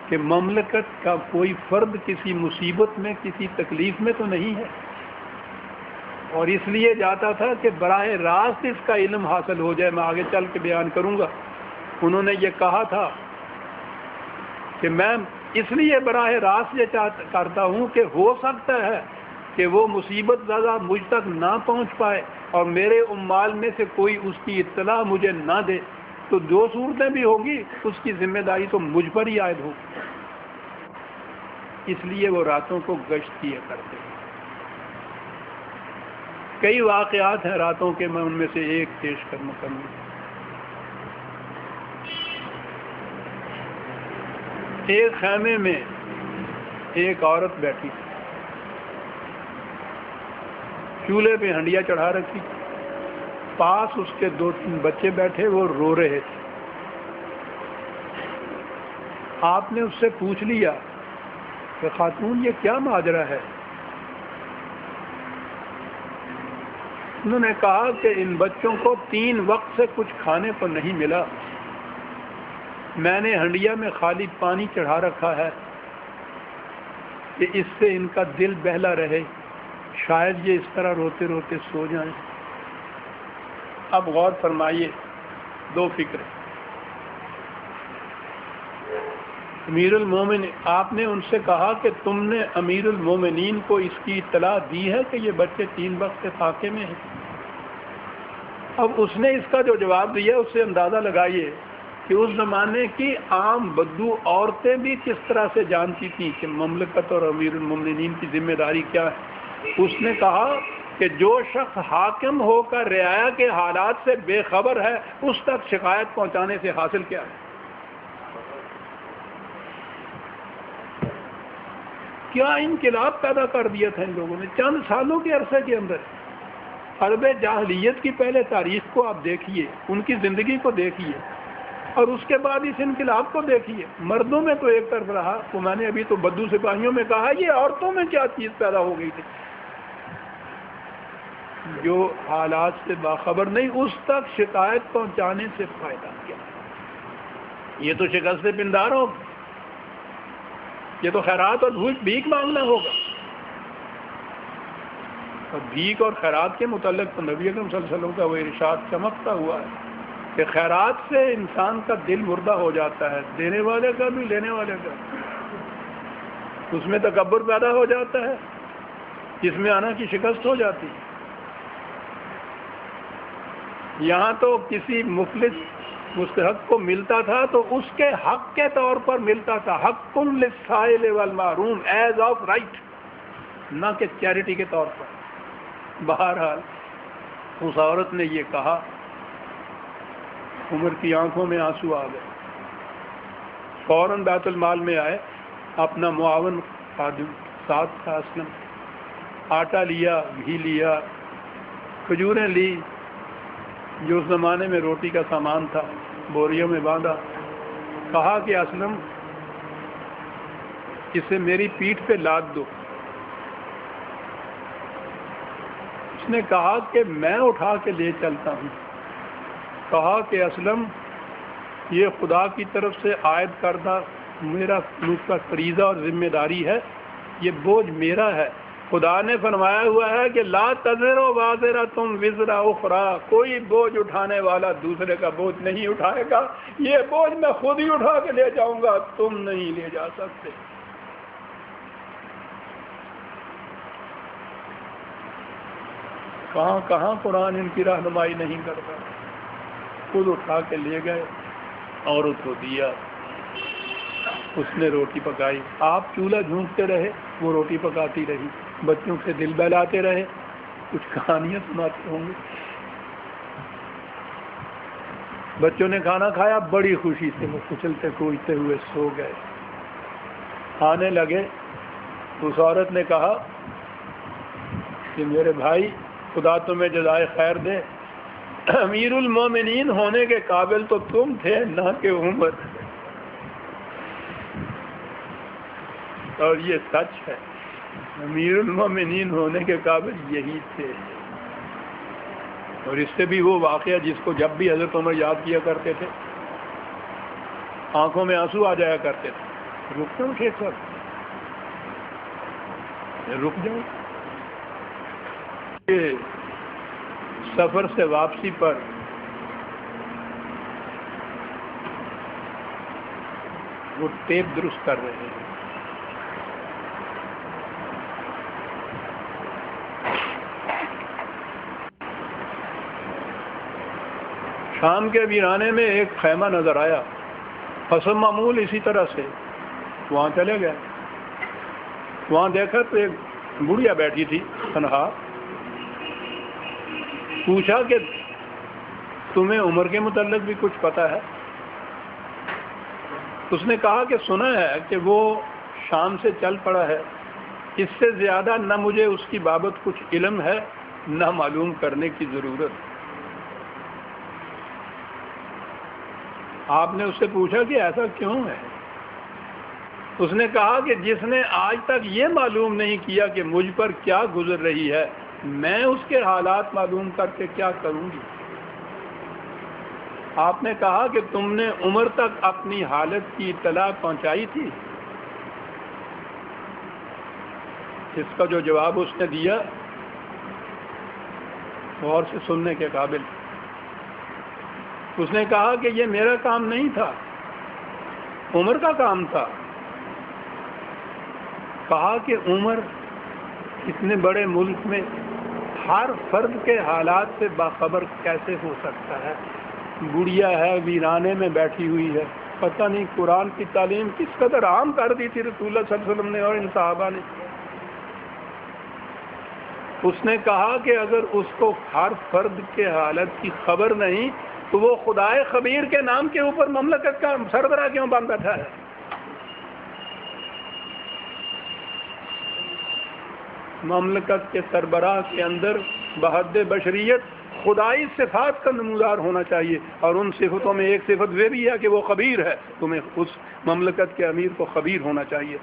کہ مملکت کا کوئی فرد کسی مصیبت میں کسی تکلیف میں تو نہیں ہے، اور اس لیے جاتا تھا کہ براہ راست اس کا علم حاصل ہو جائے. میں آگے چل کے بیان کروں گا. انہوں نے یہ کہا تھا کہ میں اس لیے براہ راست یہ کرتا ہوں کہ ہو سکتا ہے کہ وہ مصیبت زیادہ مجھ تک نہ پہنچ پائے اور میرے عمال میں سے کوئی اس کی اطلاع مجھے نہ دے، تو جو صورتیں بھی ہوگی اس کی ذمہ داری تو مجھ پر ہی عائد ہوگی. اس لیے وہ راتوں کو گشت کیا کرتے ہیں. کئی واقعات ہیں راتوں کے، میں ان میں سے ایک پیش کرنا کروں. ایک خیمے میں ایک عورت بیٹھی تھی، چولہے پہ ہنڈیا چڑھا رکھی، پاس اس کے 2-3 بچے بیٹھے، وہ رو رہے تھے. آپ نے اس سے پوچھ لیا کہ خاتون یہ کیا ماجرا ہے؟ انہوں نے کہا کہ ان بچوں کو 3 وقت سے کچھ کھانے کو نہیں ملا، میں نے ہنڈیا میں خالی پانی چڑھا رکھا ہے کہ اس سے ان کا دل بہلا رہے، شاید یہ اس طرح روتے روتے سو جائیں. اب غور فرمائیے، 2 فکریں. امیر المومن، آپ نے ان سے کہا کہ تم نے امیر المومنین کو اس کی اطلاع دی ہے کہ یہ بچے 3 وقت کے فاقے میں ہیں؟ اب اس نے اس کا جو جواب دیا اس سے اندازہ لگائیے کہ اس زمانے کی عام بدو عورتیں بھی کس طرح سے جانتی تھیں کہ مملکت اور امیر المومنین کی ذمہ داری کیا ہے. اس نے کہا کہ جو شخص حاکم ہو کر رعایا کے حالات سے بے خبر ہے اس تک شکایت پہنچانے سے حاصل کیا ہے؟ کیا انقلاب پیدا کر دیا تھا ان لوگوں نے چند سالوں کے عرصے کے اندر. عرب جاہلیت کی پہلے تاریخ کو آپ دیکھیے، ان کی زندگی کو دیکھیے، اور اس کے بعد اس انقلاب کو دیکھیے. مردوں میں تو ایک طرف رہا، تو میں نے ابھی تو بدو سپاہیوں میں کہا، یہ عورتوں میں کیا چیز پیدا ہو گئی تھی جو حالات سے باخبر نہیں، اس تک شکایت پہنچانے سے فائدہ کیا؟ یہ تو شکست پندار ہو، یہ تو خیرات اور بھیک مانگنا ہوگا. اور بھیک اور خیرات کے متعلق تو نبی اکرم صلی اللہ علیہ وسلم کا وہ ارشاد چمکتا ہوا ہے کہ خیرات سے انسان کا دل مردہ ہو جاتا ہے، دینے والے کا بھی لینے والے کا. اس میں تکبر پیدا ہو جاتا ہے، جس میں آنا کی شکست ہو جاتی ہے. یہاں تو کسی مفلس مستحق کو ملتا تھا تو اس کے حق کے طور پر ملتا تھا، حق للسائل والمحروم، ایز آف رائٹ، نہ کہ چیریٹی کے طور پر. بہرحال اس عورت نے یہ کہا، عمر کی آنکھوں میں آنسو آ گئے، فوراً بیت المال میں آئے، اپنا معاون خادم ساتھ تھا اسلم، آٹا لیا، گھی لیا، کھجوریں لی، جو اس زمانے میں روٹی کا سامان تھا، بوریوں میں باندھا. کہا کہ اسلم اسے میری پیٹھ پہ لاد دو. اس نے کہا کہ میں اٹھا کے لے چلتا ہوں. کہا کہ اسلم یہ خدا کی طرف سے عائد کردہ میرا مجھ پر فریضہ اور ذمہ داری ہے، یہ بوجھ میرا ہے۔ خدا نے فرمایا ہوا ہے کہ لا تزر وازرۃ وزر اخری، کوئی بوجھ اٹھانے والا دوسرے کا بوجھ نہیں اٹھائے گا، یہ بوجھ میں خود ہی اٹھا کے لے جاؤں گا، تم نہیں لے جا سکتے۔ کہاں کہاں قرآن ان کی رہنمائی نہیں کرتا، خود اٹھا کے لے گئے، عورت کو دیا، اس نے روٹی پکائی، آپ چولہا جھونکتے رہے، وہ روٹی پکاتی رہی، بچوں سے دل بہلاتے رہے، کچھ کہانیاں سناتے ہوں گے۔ بچوں نے کھانا کھایا، بڑی خوشی سے وہ کچلتے کوچتے ہوئے سو گئے۔ آنے لگے، اس عورت نے کہا کہ میرے بھائی خدا تمہیں جزائے خیر دے، امیر المومنین ہونے کے قابل تو تم تھے نہ کہ عمر، اور یہ سچ ہے، امیر المومنین ہونے کے قابل یہی تھے۔ اور اس سے بھی وہ واقعہ جس کو جب بھی حضرت عمر یاد کیا کرتے تھے آنکھوں میں آنسو آ جایا کرتے تھے۔ رک جاؤ شیخ صاحب، رک جاؤ۔ سفر سے واپسی پر وہ ٹیپ درست کر رہے ہیں۔ شام کے ویرانے میں ایک خیمہ نظر آیا، حسب معمول اسی طرح سے وہاں چلے گئے۔ وہاں دیکھا تو ایک بڑھیا بیٹھی تھی تنہا۔ پوچھا کہ تمہیں عمر کے متعلق بھی کچھ پتہ ہے؟ اس نے کہا کہ سنا ہے کہ وہ شام سے چل پڑا ہے، اس سے زیادہ نہ مجھے اس کی بابت کچھ علم ہے نہ معلوم کرنے کی ضرورت۔ آپ نے اس سے پوچھا کہ ایسا کیوں ہے؟ اس نے کہا کہ جس نے آج تک یہ معلوم نہیں کیا کہ مجھ پر کیا گزر رہی ہے، میں اس کے حالات معلوم کر کے کیا کروں گی؟ آپ نے کہا کہ تم نے عمر تک اپنی حالت کی اطلاع پہنچائی تھی؟ اس کا جو جواب اس نے دیا غور سے سننے کے قابل۔ اس نے کہا کہ یہ میرا کام نہیں تھا، عمر کا کام تھا۔ کہا کہ عمر اتنے بڑے ملک میں ہر فرد کے حالات سے باخبر کیسے ہو سکتا ہے؟ گڑیا ہے، ویرانے میں بیٹھی ہوئی ہے، پتہ نہیں قرآن کی تعلیم کس قدر عام کر دی تھی رسول اللہ صلی اللہ علیہ وسلم نے اور ان صحابہ نے۔ اس نے کہا کہ اگر اس کو ہر فرد کے حالت کی خبر نہیں تو وہ خدائے خبیر کے نام کے اوپر مملکت کا سربراہ کیوں بن بیٹھا ہے؟ مملکت کے سربراہ کے اندر بحد بشریت خدائی صفات کا نمودار ہونا چاہیے، اور ان صفتوں میں ایک صفت وہ بھی ہے کہ وہ خبیر ہے۔ تمہیں اس مملکت کے امیر کو خبیر ہونا چاہیے،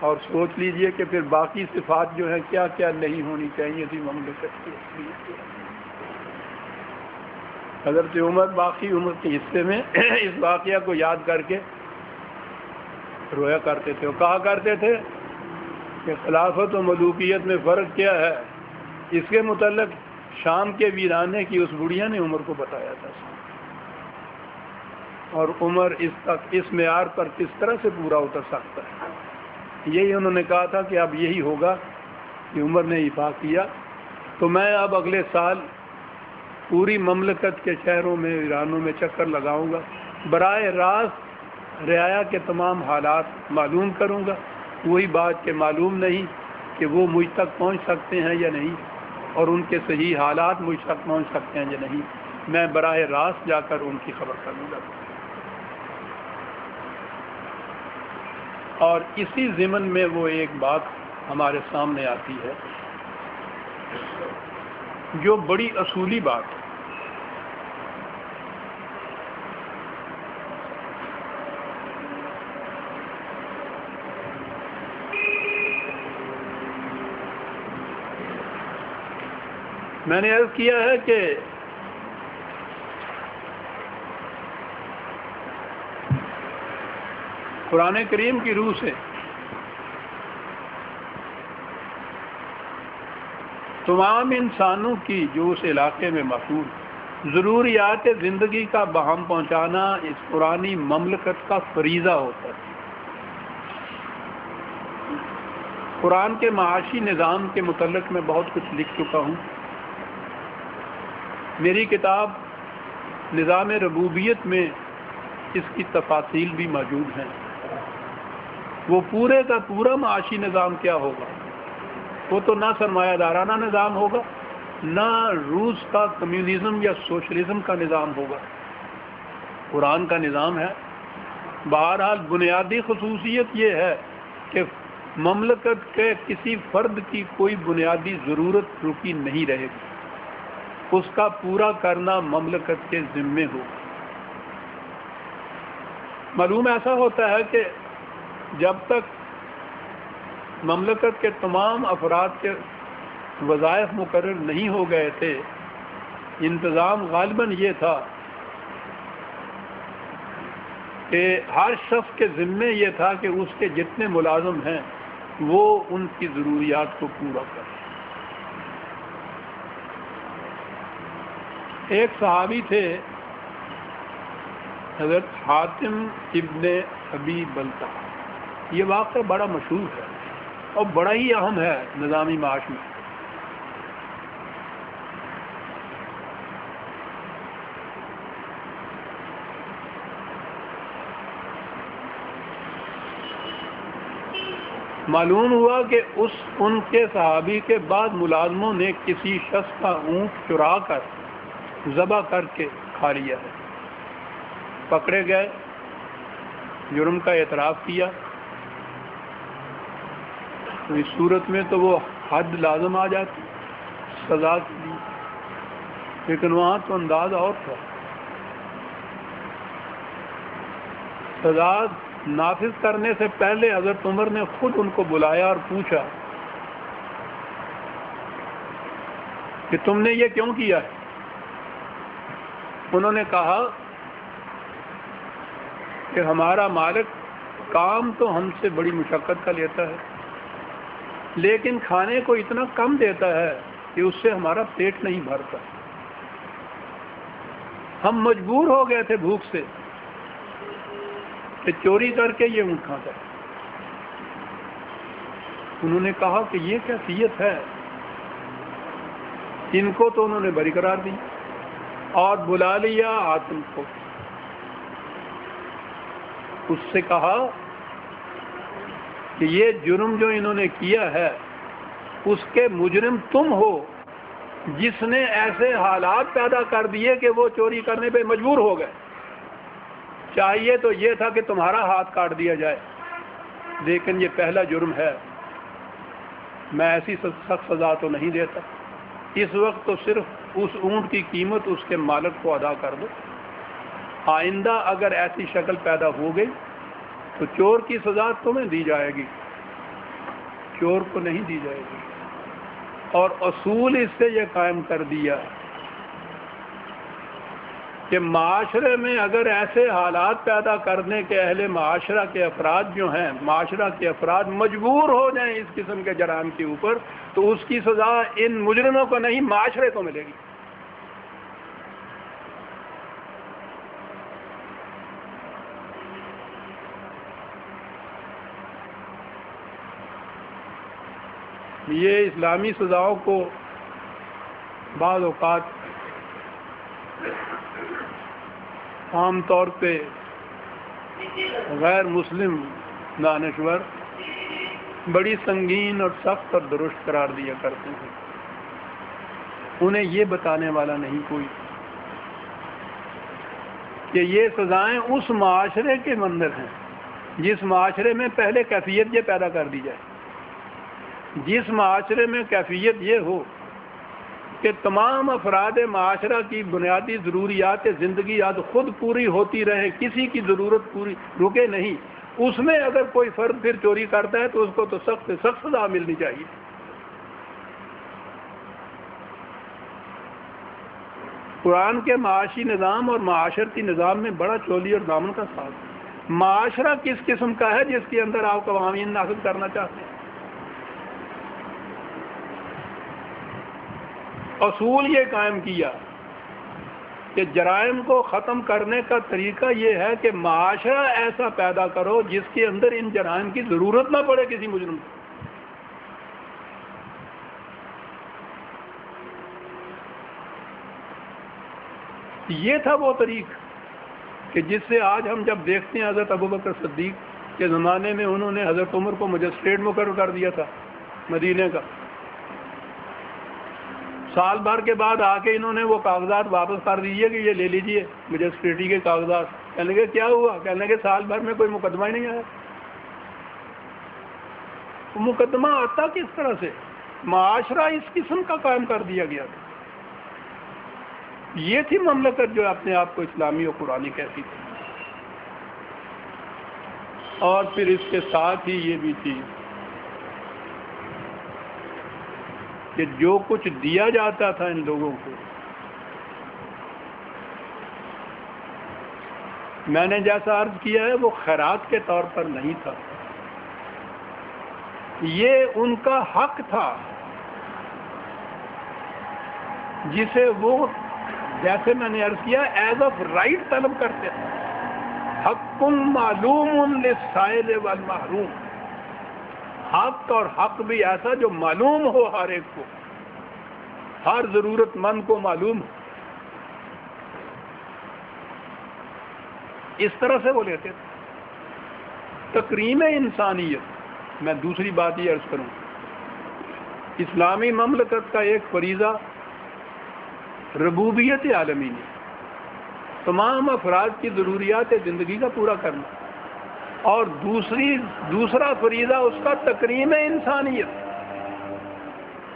اور سوچ لیجئے کہ پھر باقی صفات جو ہیں کیا کیا نہیں ہونی چاہیے تھی مملکت کی۔ حضرت عمر باقی عمر کے حصے میں اس واقعہ کو یاد کر کے رویا کرتے تھے، اور کہا کرتے تھے کہ خلافت و ملوکیت میں فرق کیا ہے، اس کے متعلق شام کے ویرانے کی اس بڑھیا نے عمر کو بتایا تھا، اور عمر اس معیار پر کس طرح سے پورا اتر سکتا ہے۔ یہی انہوں نے کہا تھا کہ اب یہی ہوگا کہ عمر نے افاق کیا تو میں اب اگلے سال پوری مملکت کے شہروں میں ویرانوں میں چکر لگاؤں گا، براہ راست رعایا کے تمام حالات معلوم کروں گا۔ وہی بات کہ معلوم نہیں کہ وہ مجھ تک پہنچ سکتے ہیں یا نہیں، اور ان کے صحیح حالات مجھ تک پہنچ سکتے ہیں یا نہیں، میں براہ راست جا کر ان کی خبر کروں گا۔ اور اسی ضمن میں وہ ایک بات ہمارے سامنے آتی ہے جو بڑی اصولی بات ہے۔ میں نے عرض کیا ہے کہ قرآن کریم کی روح سے تمام انسانوں کی جو اس علاقے میں محفوظ ضروریات زندگی کا بہم پہنچانا اس قرآنی مملکت کا فریضہ ہوتا ہے۔ قرآن کے معاشی نظام کے متعلق میں بہت کچھ لکھ چکا ہوں۔ میری کتاب نظام ربوبیت میں اس کی تفاصیل بھی موجود ہیں۔ وہ پورے کا پورا معاشی نظام کیا ہوگا، وہ تو نہ سرمایہ دارانہ نظام ہوگا، نہ روس کا کمیونزم یا سوشلزم کا نظام ہوگا، قرآن کا نظام ہے۔ بہرحال بنیادی خصوصیت یہ ہے کہ مملکت کے کسی فرد کی کوئی بنیادی ضرورت رکی نہیں رہے گی، اس کا پورا کرنا مملکت کے ذمے ہوگا۔ معلوم ایسا ہوتا ہے کہ جب تک مملکت کے تمام افراد کے وظائف مقرر نہیں ہو گئے تھے، انتظام غالباً یہ تھا کہ ہر شخص کے ذمے یہ تھا کہ اس کے جتنے ملازم ہیں وہ ان کی ضروریات کو پورا کریں۔ ایک صحابی تھے حضرت حاتم ابن ابی بلتع، یہ واقعہ بڑا مشہور ہے اور بڑا ہی اہم ہے نظامی معاش میں۔ معلوم ہوا کہ ان کے صحابی کے بعد ملازموں نے کسی شخص کا اونٹ چرا کر ذبح کر کے کھا لیا ہے۔ پکڑے گئے، جرم کا اعتراف کیا، تو اس صورت میں تو وہ حد لازم آ جاتی سزا کے لیے، لیکن وہاں تو انداز اور تھا۔ سزا نافذ کرنے سے پہلے حضرت عمر نے خود ان کو بلایا اور پوچھا کہ تم نے یہ کیوں کیا ہے؟ انہوں نے کہا کہ ہمارا مالک کام تو ہم سے بڑی مشقت کا لیتا ہے، لیکن کھانے کو اتنا کم دیتا ہے کہ اس سے ہمارا پیٹ نہیں بھرتا۔ ہم مجبور ہو گئے تھے بھوک سے کہ چوری کر کے یہ اونٹ کھاتا ہے۔ انہوں نے کہا کہ یہ کیفیت ہے، ان کو تو انہوں نے بری قرار دی اور بلا لیا حاتم کو۔ اس سے کہا کہ یہ جرم جو انہوں نے کیا ہے اس کے مجرم تم ہو، جس نے ایسے حالات پیدا کر دیے کہ وہ چوری کرنے پہ مجبور ہو گئے۔ چاہیے تو یہ تھا کہ تمہارا ہاتھ کاٹ دیا جائے، لیکن یہ پہلا جرم ہے، میں ایسی سخت سزا تو نہیں دیتا۔ اس وقت تو صرف اس اونٹ کی قیمت اس کے مالک کو ادا کر دو، آئندہ اگر ایسی شکل پیدا ہو گئی تو چور کی سزا تمہیں دی جائے گی، چور کو نہیں دی جائے گی۔ اور اصول اس سے یہ قائم کر دیا کہ معاشرے میں اگر ایسے حالات پیدا کرنے کے اہل معاشرہ کے افراد جو ہیں، معاشرہ کے افراد مجبور ہو جائیں اس قسم کے جرائم کے اوپر، تو اس کی سزا ان مجرموں کو نہیں، معاشرے کو ملے گی۔ یہ اسلامی سزاؤں کو بعض اوقات عام طور پہ غیر مسلم دانشور بڑی سنگین اور سخت اور درست قرار دیا کرتے ہیں، انہیں یہ بتانے والا نہیں کوئی کہ یہ سزائیں اس معاشرے کے اندر ہیں جس معاشرے میں پہلے کیفیت یہ پیدا کر دی جائے، جس معاشرے میں کیفیت یہ ہو کہ تمام افراد معاشرہ کی بنیادی ضروریات زندگی خود پوری ہوتی رہے، کسی کی ضرورت پوری رکے نہیں، اس میں اگر کوئی فرد پھر چوری کرتا ہے تو اس کو تو سخت سے سخت سزا ملنی چاہیے۔ قرآن کے معاشی نظام اور معاشرتی نظام میں بڑا چولی اور دامن کا ساتھ ہے۔ معاشرہ کس قسم کا ہے جس کے اندر آپ قوانین نافذ کرنا چاہتے ہیں؟ اصول یہ قائم کیا کہ جرائم کو ختم کرنے کا طریقہ یہ ہے کہ معاشرہ ایسا پیدا کرو جس کے اندر ان جرائم کی ضرورت نہ پڑے کسی مجرم کو۔ یہ تھا وہ طریق کہ جس سے آج ہم جب دیکھتے ہیں حضرت ابوبکر صدیق کے زمانے میں انہوں نے حضرت عمر کو مجسٹریٹ مقرر کر دیا تھا مدینے کا، سال بھر کے بعد آ کے انہوں نے وہ کاغذات واپس کر دیجیے کہ یہ لے لیجیے مجسٹریٹی کے کاغذات۔ کہنے لگے کیا ہوا؟ کہنے لگے سال بھر میں کوئی مقدمہ ہی نہیں آیا۔ مقدمہ آتا کس طرح سے؟ معاشرہ اس قسم کا قائم کر دیا گیا تھا۔ یہ تھی مملکت جو اپنے آپ کو اسلامی و قرآنی کہتی تھی۔ اور پھر اس کے ساتھ ہی یہ بھی تھی کہ جو کچھ دیا جاتا تھا ان لوگوں کو، میں نے جیسا عرض کیا ہے وہ خیرات کے طور پر نہیں تھا، یہ ان کا حق تھا جسے وہ جیسے میں نے عرض کیا ایز آف رائٹ طلب کرتے تھے۔ حق معلوم للسائل والمحروم، حق اور حق بھی ایسا جو معلوم ہو ہر ایک کو، ہر ضرورت مند کو معلوم ہو، اس طرح سے وہ لیتے تھے۔ تکریم انسانیت، میں دوسری بات یہ عرض کروں، اسلامی مملکت کا ایک فریضہ ربوبیت عالمینی، تمام افراد کی ضروریات زندگی کا پورا کرنا، اور دوسرا فریضہ اس کا تکریم انسانیت۔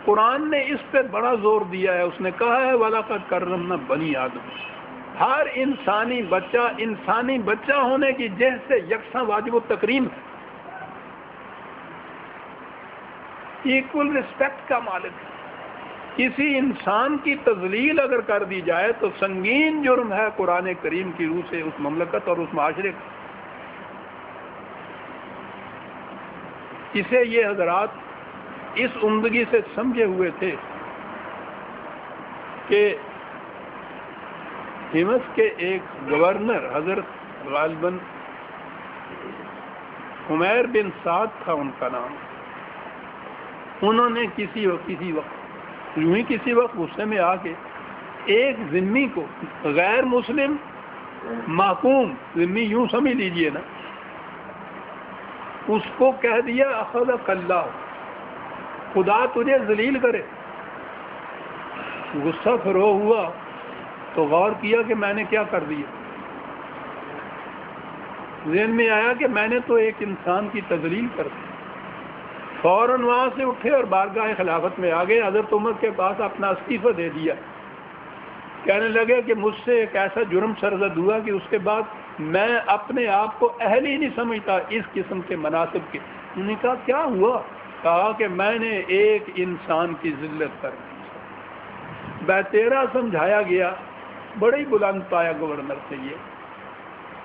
قرآن نے اس پہ بڑا زور دیا ہے، اس نے کہا ہے وَلَقَدْ كَرَّمْنَا بَنِي آدم، ہر انسانی بچہ ہونے کی جہت سے یکساں واجب التکریم ہے، ایکول رسپیکٹ کا مالک ہے۔ کسی انسان کی تذلیل اگر کر دی جائے تو سنگین جرم ہے قرآن کریم کی روح سے اس مملکت اور اس معاشرے کا۔ اسے یہ حضرات اس عمدگی سے سمجھے ہوئے تھے کہ ہمس کے ایک گورنر حضرت غالباً عمیر بن سعد تھا ان کا نام، انہوں نے کسی وقت غصے میں آ کے ایک ذمی کو، غیر مسلم محکوم ذمی یوں سمجھ لیجئے نا، اس کو کہہ دیا اخذک اللہ، خدا تجھے ذلیل کرے۔ غصہ فرو ہوا تو غور کیا کہ میں نے کیا کر دیا، ذہن میں آیا کہ میں نے تو ایک انسان کی تذلیل کر دی۔ فوراً وہاں سے اٹھے اور بارگاہ خلافت میں آ گئے، حضرت عمر کے پاس اپنا استعفیٰ دے دیا۔ کہنے لگے کہ مجھ سے ایک ایسا جرم سرزد ہوا کہ اس کے بعد میں اپنے آپ کو اہل ہی نہیں سمجھتا اس قسم کے مناصب کے۔ انہوں نے کہا کیا ہوا؟ کہا کہ میں نے ایک انسان کی ذلت کر دی۔ بہتیرا سمجھایا گیا، بڑے ہی بلند پایا گورنر سے یہ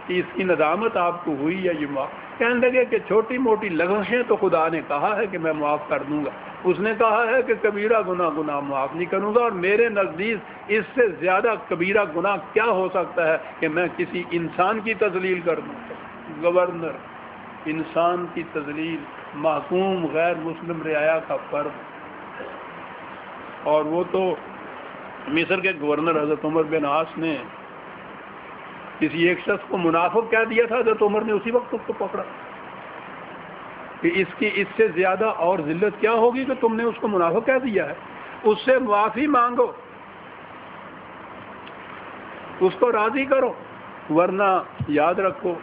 کہ اس کی ندامت آپ کو ہوئی یا یہ معاف؟ کہنے لگے کہ چھوٹی موٹی لغزشیں تو خدا نے کہا ہے کہ میں معاف کر دوں گا، اس نے کہا ہے کہ کبیرہ گناہ معاف نہیں کروں گا، اور میرے نزدیک اس سے زیادہ کبیرہ گناہ کیا ہو سکتا ہے کہ میں کسی انسان کی تذلیل کر دوں۔ گورنر، انسان کی تذلیل، محکوم غیر مسلم رعایا کا فرق، اور وہ تو مصر کے گورنر حضرت عمر بن عاص نے کسی ایک شخص کو منافق کہہ دیا تھا، حضرت عمر نے اسی وقت اس کو پکڑا کہ اس سے زیادہ اور ذلت کیا ہوگی کہ تم نے اس کو منافق کہہ دیا ہے، اس سے معافی مانگو، اس کو راضی کرو، ورنہ یاد رکھو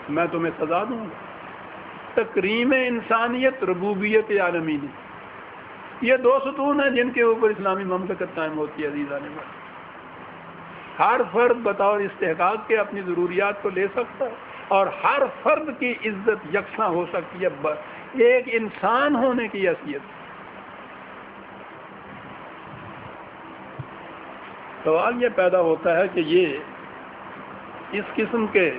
میں تمہیں سزا دوں گا۔ تکریم انسانیت، ربوبیت عالمینی، یہ دو ستون ہیں جن کے اوپر اسلامی مملکت قائم ہوتی ہے۔ عزیزان میں ہر فرد بطور استحقاق کے اپنی ضروریات کو لے سکتا ہے، اور ہر فرد کی عزت یکساں ہو سکتی ہے ایک انسان ہونے کی حیثیت۔ سوال یہ پیدا ہوتا ہے کہ یہ اس قسم کے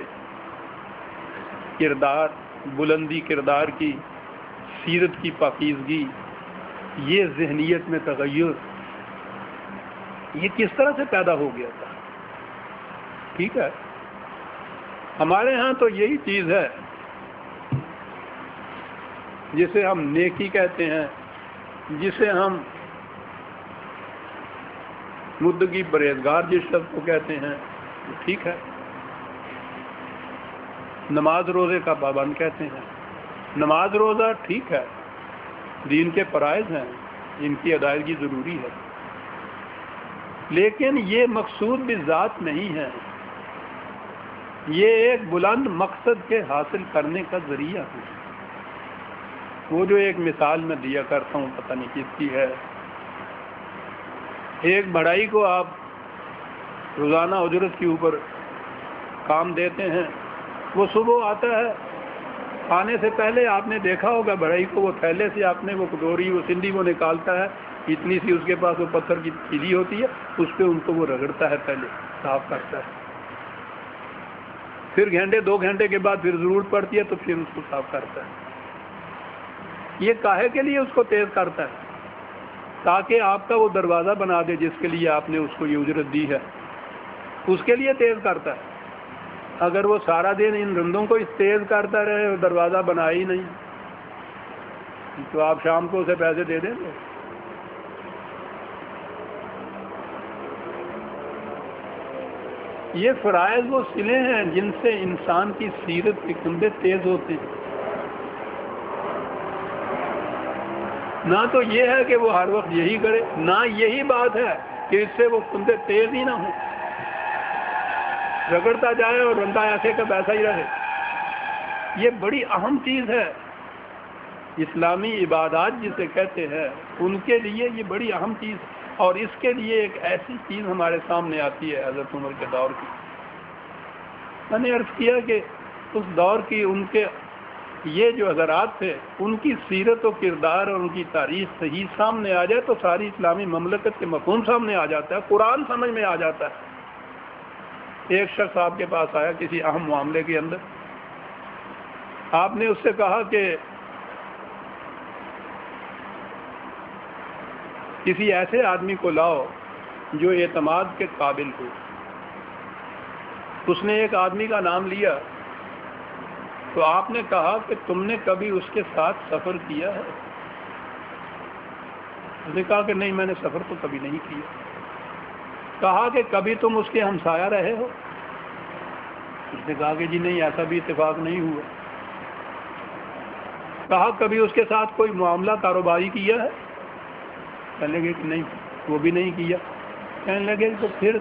کردار، بلندی کردار کی، سیرت کی پاکیزگی، یہ ذہنیت میں تغیر، یہ کس طرح سے پیدا ہو گیا تھا؟ ٹھیک ہے، ہمارے ہاں تو یہی چیز ہے جسے ہم نیکی کہتے ہیں، جسے ہم مدعی پرہیزگار جس شخص کو کہتے ہیں، ٹھیک ہے، نماز روزے کا پابند کہتے ہیں۔ نماز روزہ ٹھیک ہے، دین کے فرائض ہیں، ان کی ادائیگی ضروری ہے، لیکن یہ مقصود بھی ذات نہیں ہے، یہ ایک بلند مقصد کے حاصل کرنے کا ذریعہ ہے۔ وہ جو ایک مثال میں دیا کرتا ہوں، پتہ نہیں کس کی ہے، ایک بڑھائی کو آپ روزانہ اجرت کے اوپر کام دیتے ہیں، وہ صبح آتا ہے، آنے سے پہلے آپ نے دیکھا ہوگا بڑھائی کو، وہ تھیلے سے آپ نے وہ کٹوری، وہ سندھی وہ نکالتا ہے، اتنی سی اس کے پاس وہ پتھر کی تیلی ہوتی ہے، اس پہ ان کو وہ رگڑتا ہے، پہلے صاف کرتا ہے، پھر گھنٹے 2 گھنٹے کے بعد پھر ضرورت پڑتی ہے تو پھر اس کو صاف کرتا ہے۔ یہ کاہے کے لیے اس کو تیز کرتا ہے؟ تاکہ آپ کا وہ دروازہ بنا دے جس کے لیے آپ نے اس کو یہ اجرت دی ہے، اس کے لیے تیز کرتا ہے۔ اگر وہ سارا دن ان رندوں کو اس تیز کرتا رہے اور دروازہ بنا ہی نہیں تو آپ شام کو اسے پیسے دے دیں گے؟ یہ فرائض وہ صلے ہیں جن سے انسان کی سیرت کے کندے تیز ہوتے ہیں۔ نہ تو یہ ہے کہ وہ ہر وقت یہی کرے، نہ یہی بات ہے کہ اس سے وہ کندے تیز ہی نہ ہوں، رگڑتا جائے اور بندہ ایسے کا ایسا ہی رہے۔ یہ بڑی اہم چیز ہے، اسلامی عبادات جسے کہتے ہیں ان کے لیے یہ بڑی اہم چیز ہے، اور اس کے لیے ایک ایسی چیز ہمارے سامنے آتی ہے حضرت عمر کے دور کی۔ میں نے عرض کیا کہ اس دور کی ان کے یہ جو حضرات تھے، ان کی سیرت و کردار اور ان کی تاریخ صحیح سامنے آ جائے تو ساری اسلامی مملکت کے مفہوم سامنے آ جاتا ہے، قرآن سمجھ میں آ جاتا ہے۔ ایک شخص آپ کے پاس آیا کسی اہم معاملے کے اندر، آپ نے اس سے کہا کہ کسی ایسے آدمی کو لاؤ جو اعتماد کے قابل ہو۔ اس نے ایک آدمی کا نام لیا، تو آپ نے کہا کہ تم نے کبھی اس کے ساتھ سفر کیا ہے؟ اس نے کہا کہ نہیں، میں نے سفر تو کبھی نہیں کیا۔ کہا کہ کبھی تم اس کے ہمسایہ رہے ہو؟ اس نے کہا کہ جی نہیں، ایسا بھی اتفاق نہیں ہوا۔ کہا کبھی اس کے ساتھ کوئی معاملہ کاروباری کیا ہے؟ کہنے لگے کہ نہیں، وہ بھی نہیں کیا۔ کہنے لگے تو پھر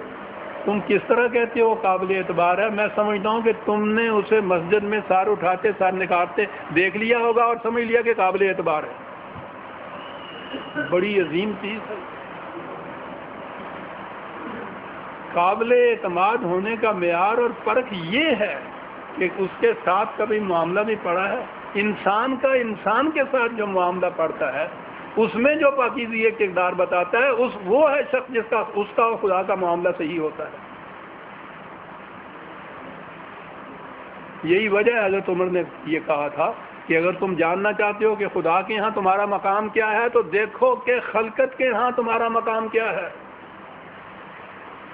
تم کس طرح کہتے ہو قابل اعتبار ہے؟ میں سمجھتا ہوں کہ تم نے اسے مسجد میں سار اٹھاتے سار نکالتے دیکھ لیا ہوگا اور سمجھ لیا کہ قابل اعتبار ہے۔ بڑی عظیم چیز ہے، قابل اعتماد ہونے کا معیار اور پرکھ یہ ہے کہ اس کے ساتھ کبھی معاملہ بھی پڑا ہے۔ انسان کا انسان کے ساتھ جو معاملہ پڑتا ہے اس میں جو پاکیزگی ایک کردار بتاتا ہے، وہ ہے شخص جس کا اس کا خدا کا معاملہ صحیح ہوتا ہے۔ یہی وجہ ہے حضرت عمر نے یہ کہا تھا کہ اگر تم جاننا چاہتے ہو کہ خدا کے ہاں تمہارا مقام کیا ہے تو دیکھو کہ خلقت کے ہاں تمہارا مقام کیا ہے۔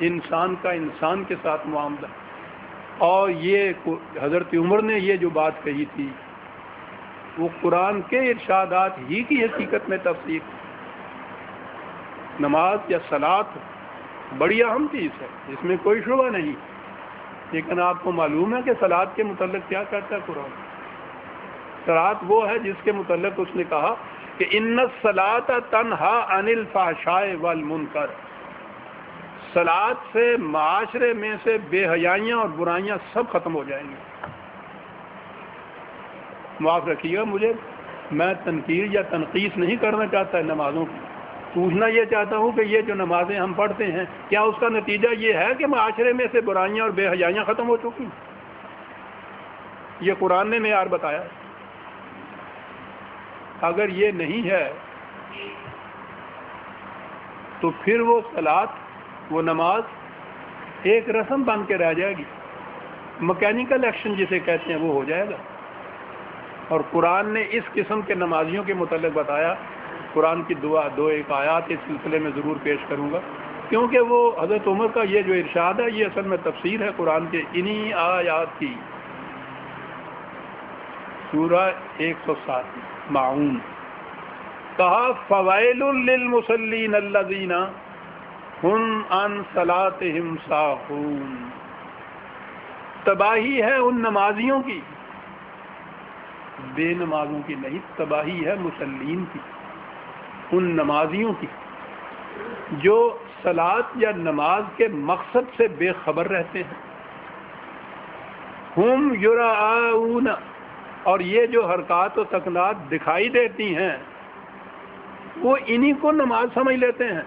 انسان کا انسان کے ساتھ معاملہ، اور یہ حضرت عمر نے یہ جو بات کہی تھی وہ قرآن کے ارشادات ہی کی حقیقت میں تفسیر۔ نماز یا صلاۃ بڑی اہم چیز ہے، اس میں کوئی شبہ نہیں، لیکن آپ کو معلوم ہے کہ صلاۃ کے متعلق کیا کہتا ہے قرآن؟ صلاۃ وہ ہے جس کے متعلق اس نے کہا کہ ان الصلاۃ تنہی عن الفحشاء والمنکر، صلاۃ سے معاشرے میں سے بے حیائیاں اور برائیاں سب ختم ہو جائیں گی۔ معاف رکھیے گا مجھے، میں تنقیر یا تنقیص نہیں کرنا چاہتا ہے نمازوں کی، پوچھنا یہ چاہتا ہوں کہ یہ جو نمازیں ہم پڑھتے ہیں کیا اس کا نتیجہ یہ ہے کہ معاشرے میں سے برائیاں اور بے حیائیاں ختم ہو چکی؟ یہ قرآن نے معیار بتایا۔ اگر یہ نہیں ہے تو پھر وہ صلاۃ، وہ نماز ایک رسم بن کے رہ جائے گی، مکینیکل ایکشن جسے کہتے ہیں وہ ہو جائے گا۔ اور قرآن نے اس قسم کے نمازیوں کے متعلق بتایا. قرآن کی دو ایک آیات اس سلسلے میں ضرور پیش کروں گا، کیونکہ وہ حضرت عمر کا یہ جو ارشاد ہے یہ اصل میں تفسیر ہے قرآن کے انہی آیات کی. سورہ 107 ماعون کہا فویل للمصلین الذین هم عن صلاتهم ساہون. تباہی ہے ان نمازیوں کی، بے نمازوں کی نہیں، تباہی ہے مصلین کی، ان نمازیوں کی جو صلاۃ یا نماز کے مقصد سے بے خبر رہتے ہیں. ہم یراؤون، اور یہ جو حرکات و سکنات دکھائی دیتی ہیں وہ انہی کو نماز سمجھ لیتے ہیں.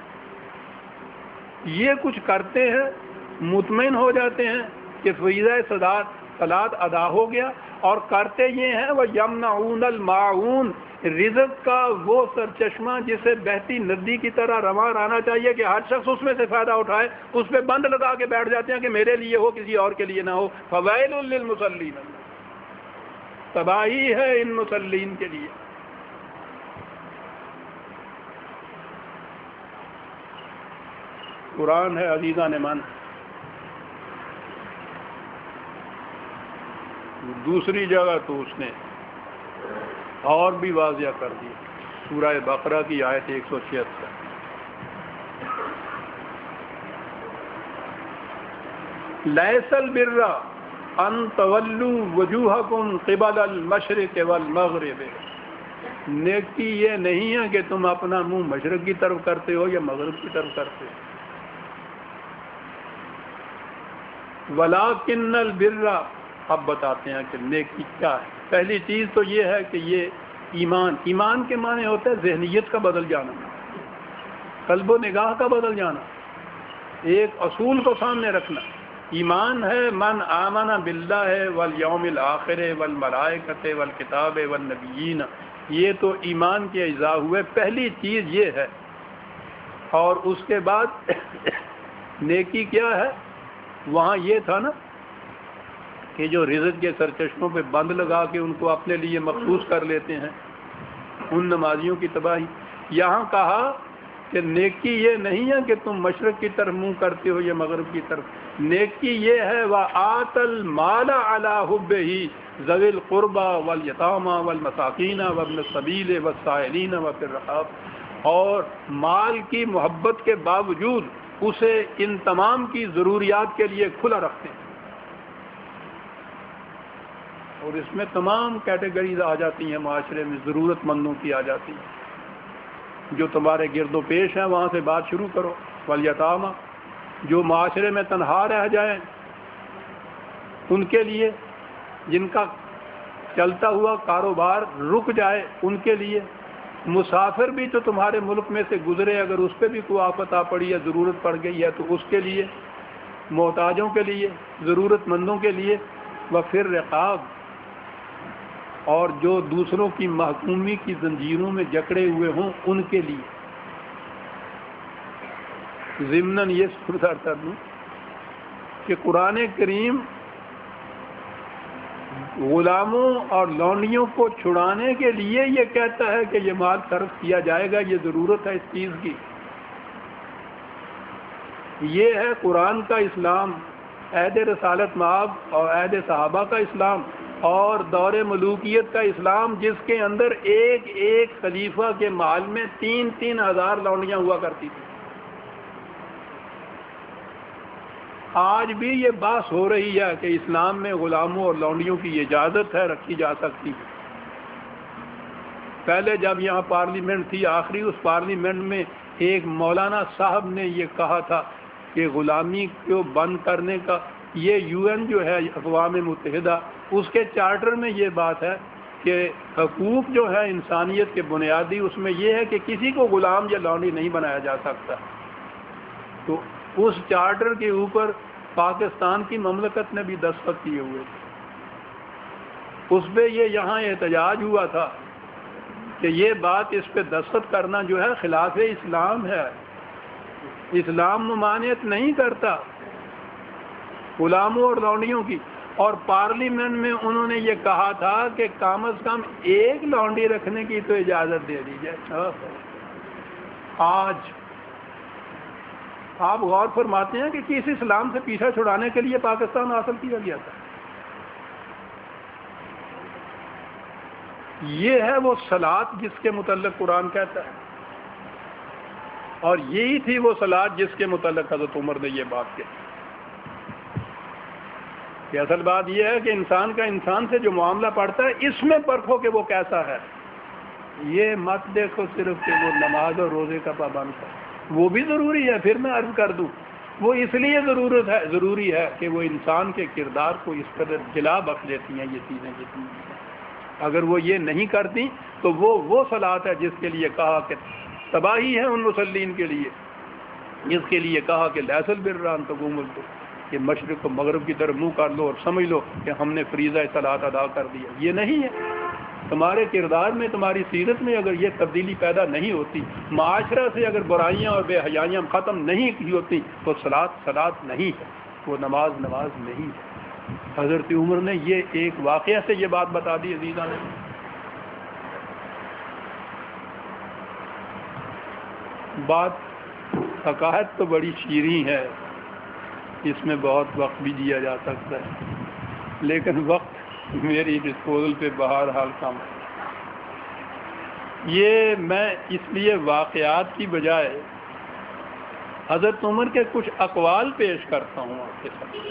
یہ کچھ کرتے ہیں، مطمئن ہو جاتے ہیں کہ فریضہ صلاۃ ادا ہو گیا، اور کرتے یہ ہیں وہ یمنعون الماعون، رزق کا وہ سرچشمہ جسے بہتی ندی کی طرح رواں رہنا چاہیے کہ ہر شخص اس میں سے فائدہ اٹھائے، اس پہ بند لگا کے بیٹھ جاتے ہیں کہ میرے لیے ہو کسی اور کے لیے نہ ہو. فویل للمصلین، تباہی ہے ان مصلین کے لیے. قرآن ہے عزیزان من. دوسری جگہ تو اس نے اور بھی واضح کر دی، سورہ بقرہ کی آیت 176. لیس البر ان تولوا وجوہکم قبل المشرق والمغرب. نیکی یہ نہیں ہے کہ تم اپنا منہ مشرق کی طرف کرتے ہو یا مغرب کی طرف کرتے ہو. وَلَٰكِنَّ الْبِرَّ، اب بتاتے ہیں کہ نیکی کیا ہے. پہلی چیز تو یہ ہے کہ یہ ایمان کے معنی ہوتا ہے ذہنیت کا بدل جانا، قلب و نگاہ کا بدل جانا، ایک اصول کو سامنے رکھنا. ایمان ہے من آمن باللہ والیوم الآخر والملائکۃ والکتاب والنبیین. یہ تو ایمان کے اجزاء ہوئے. پہلی چیز یہ ہے. اور اس کے بعد نیکی کیا ہے؟ وہاں یہ تھا نا کہ جو رزق کے سرچشموں پہ بند لگا کے ان کو اپنے لیے مخصوص کر لیتے ہیں، ان نمازیوں کی تباہی. یہاں کہا کہ نیکی یہ نہیں ہے کہ تم مشرق کی طرف منہ کرتے ہو یا مغرب کی طرف. نیکی یہ ہے وَآتَ الْمَالَ عَلَىٰ حُبِّهِ ذَوِي الْقُرْبَىٰ وَالْيَتَامَىٰ وَالْمَسَاكِينَ وَابْنِ السَّبِيلِ وَالسَّائِلِينَ وَفِي الرِّقَابِ. اور مال کی محبت کے باوجود اسے ان تمام کی ضروریات کے لیے کھلا رکھتے ہیں. اور اس میں تمام کیٹیگریز آ جاتی ہیں معاشرے میں، ضرورت مندوں کی آ جاتی ہیں. جو تمہارے گرد و پیش ہیں وہاں سے بات شروع کرو. والیتامہ، جو معاشرے میں تنہا رہ جائیں ان کے لیے، جن کا چلتا ہوا کاروبار رک جائے ان کے لیے. مسافر بھی تو تمہارے ملک میں سے گزرے، اگر اس پہ بھی کوئی آفت آ پڑی یا ضرورت پڑ گئی ہے تو اس کے لیے، محتاجوں کے لیے، ضرورت مندوں کے لیے. وفی الرقاب، اور جو دوسروں کی محکومی کی زنجیروں میں جکڑے ہوئے ہوں ان کے لیے. ضمناً یہ سردار کر دوں کہ قرآن کریم غلاموں اور لونڈیوں کو چھڑانے کے لیے یہ کہتا ہے کہ یہ مال صرف کیا جائے گا، یہ ضرورت ہے اس چیز کی. یہ ہے قرآن کا اسلام، عہد رسالت مآب اور عہد صحابہ کا اسلام اور دور ملوکیت کا اسلام، جس کے اندر ایک ایک خلیفہ کے محل میں 3,000 لونڈیاں ہوا کرتی تھیں. آج بھی یہ بحث ہو رہی ہے کہ اسلام میں غلاموں اور لونڈیوں کی اجازت ہے، رکھی جا سکتی ہے. پہلے جب یہاں پارلیمنٹ تھی، آخری اس پارلیمنٹ میں ایک مولانا صاحب نے یہ کہا تھا کہ غلامی کو بند کرنے کا، یہ UN جو ہے اقوام متحدہ، اس کے چارٹر میں یہ بات ہے کہ حقوق جو ہے انسانیت کے بنیادی، اس میں یہ ہے کہ کسی کو غلام یا لونڈی نہیں بنایا جا سکتا. تو اس چارٹر کے اوپر پاکستان کی مملکت نے بھی دستخط کیے ہوئے تھے. اس پہ یہ یہاں احتجاج ہوا تھا کہ یہ بات، اس پہ دستخط کرنا جو ہے خلاف اسلام ہے. اسلام ممانعت نہیں کرتا غلاموں اور لونڈیوں کی. اور پارلیمنٹ میں انہوں نے یہ کہا تھا کہ کم از کم ایک لانڈی رکھنے کی تو اجازت دے دی جائے. آج آپ غور فرماتے ہیں کہ کس اسلام سے پیچھا چھڑانے کے لیے پاکستان حاصل کیا گیا تھا. یہ ہے وہ صلاۃ جس کے متعلق قرآن کہتا ہے، اور یہی تھی وہ صلاۃ جس کے متعلق حضرت عمر نے یہ بات کہی. کہ اصل بات یہ ہے کہ انسان کا انسان سے جو معاملہ پڑتا ہے اس میں پرکھو کہ وہ کیسا ہے. یہ مت دیکھو صرف کہ وہ نماز اور روزے کا پابند ہے، وہ بھی ضروری ہے. پھر میں عرض کر دوں وہ اس لیے ضروری ہے کہ وہ انسان کے کردار کو اس قدر جلا بخش دیتی ہیں یہ چیزیں جتنی ہیں. اگر وہ یہ نہیں کرتی تو وہ صلاۃ ہے جس کے لیے کہا کہ تباہی ہے ان مسلمین کے لیے، جس کے لیے کہا کہ لیس البر ان تقوموا الليل، کہ مشرق و مغرب کی طرف منہ کر لو اور سمجھ لو کہ ہم نے فریضہ صلاۃ ادا کر دیا. یہ نہیں ہے. تمہارے کردار میں، تمہاری سیرت میں اگر یہ تبدیلی پیدا نہیں ہوتی، معاشرہ سے اگر برائیاں اور بے حیائیاں ختم نہیں کی ہوتی تو صلاۃ نہیں ہے، وہ نماز نہیں ہے. حضرت عمر نے یہ ایک واقعہ سے یہ بات بتا دی. عزیزاں نے بات حقائق تو بڑی شیریں ہے، اس میں بہت وقت بھی دیا جا سکتا ہے، لیکن وقت میری ڈسپوزل پہ بہرحال کم ہے. یہ میں اس لیے واقعات کی بجائے حضرت عمر کے کچھ اقوال پیش کرتا ہوں آپ کے سامنے،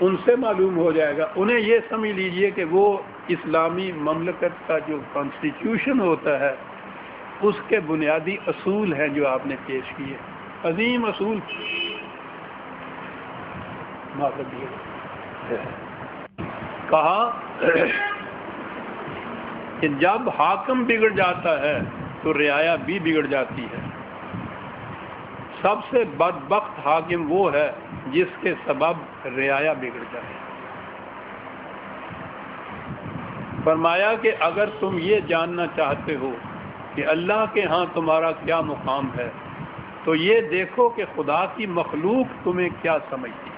ان سے معلوم ہو جائے گا. انہیں یہ سمجھ لیجئے کہ وہ اسلامی مملکت کا جو کانسٹیٹیوشن ہوتا ہے اس کے بنیادی اصول ہیں جو آپ نے پیش کیے. عظیم اصول. کہا کہ جب حاکم بگڑ جاتا ہے تو رعایا بھی بگڑ جاتی ہے. سب سے بدبخت حاکم وہ ہے جس کے سبب رعایا بگڑ جائے. فرمایا کہ اگر تم یہ جاننا چاہتے ہو کہ اللہ کے ہاں تمہارا کیا مقام ہے تو یہ دیکھو کہ خدا کی مخلوق تمہیں کیا سمجھتی ہے.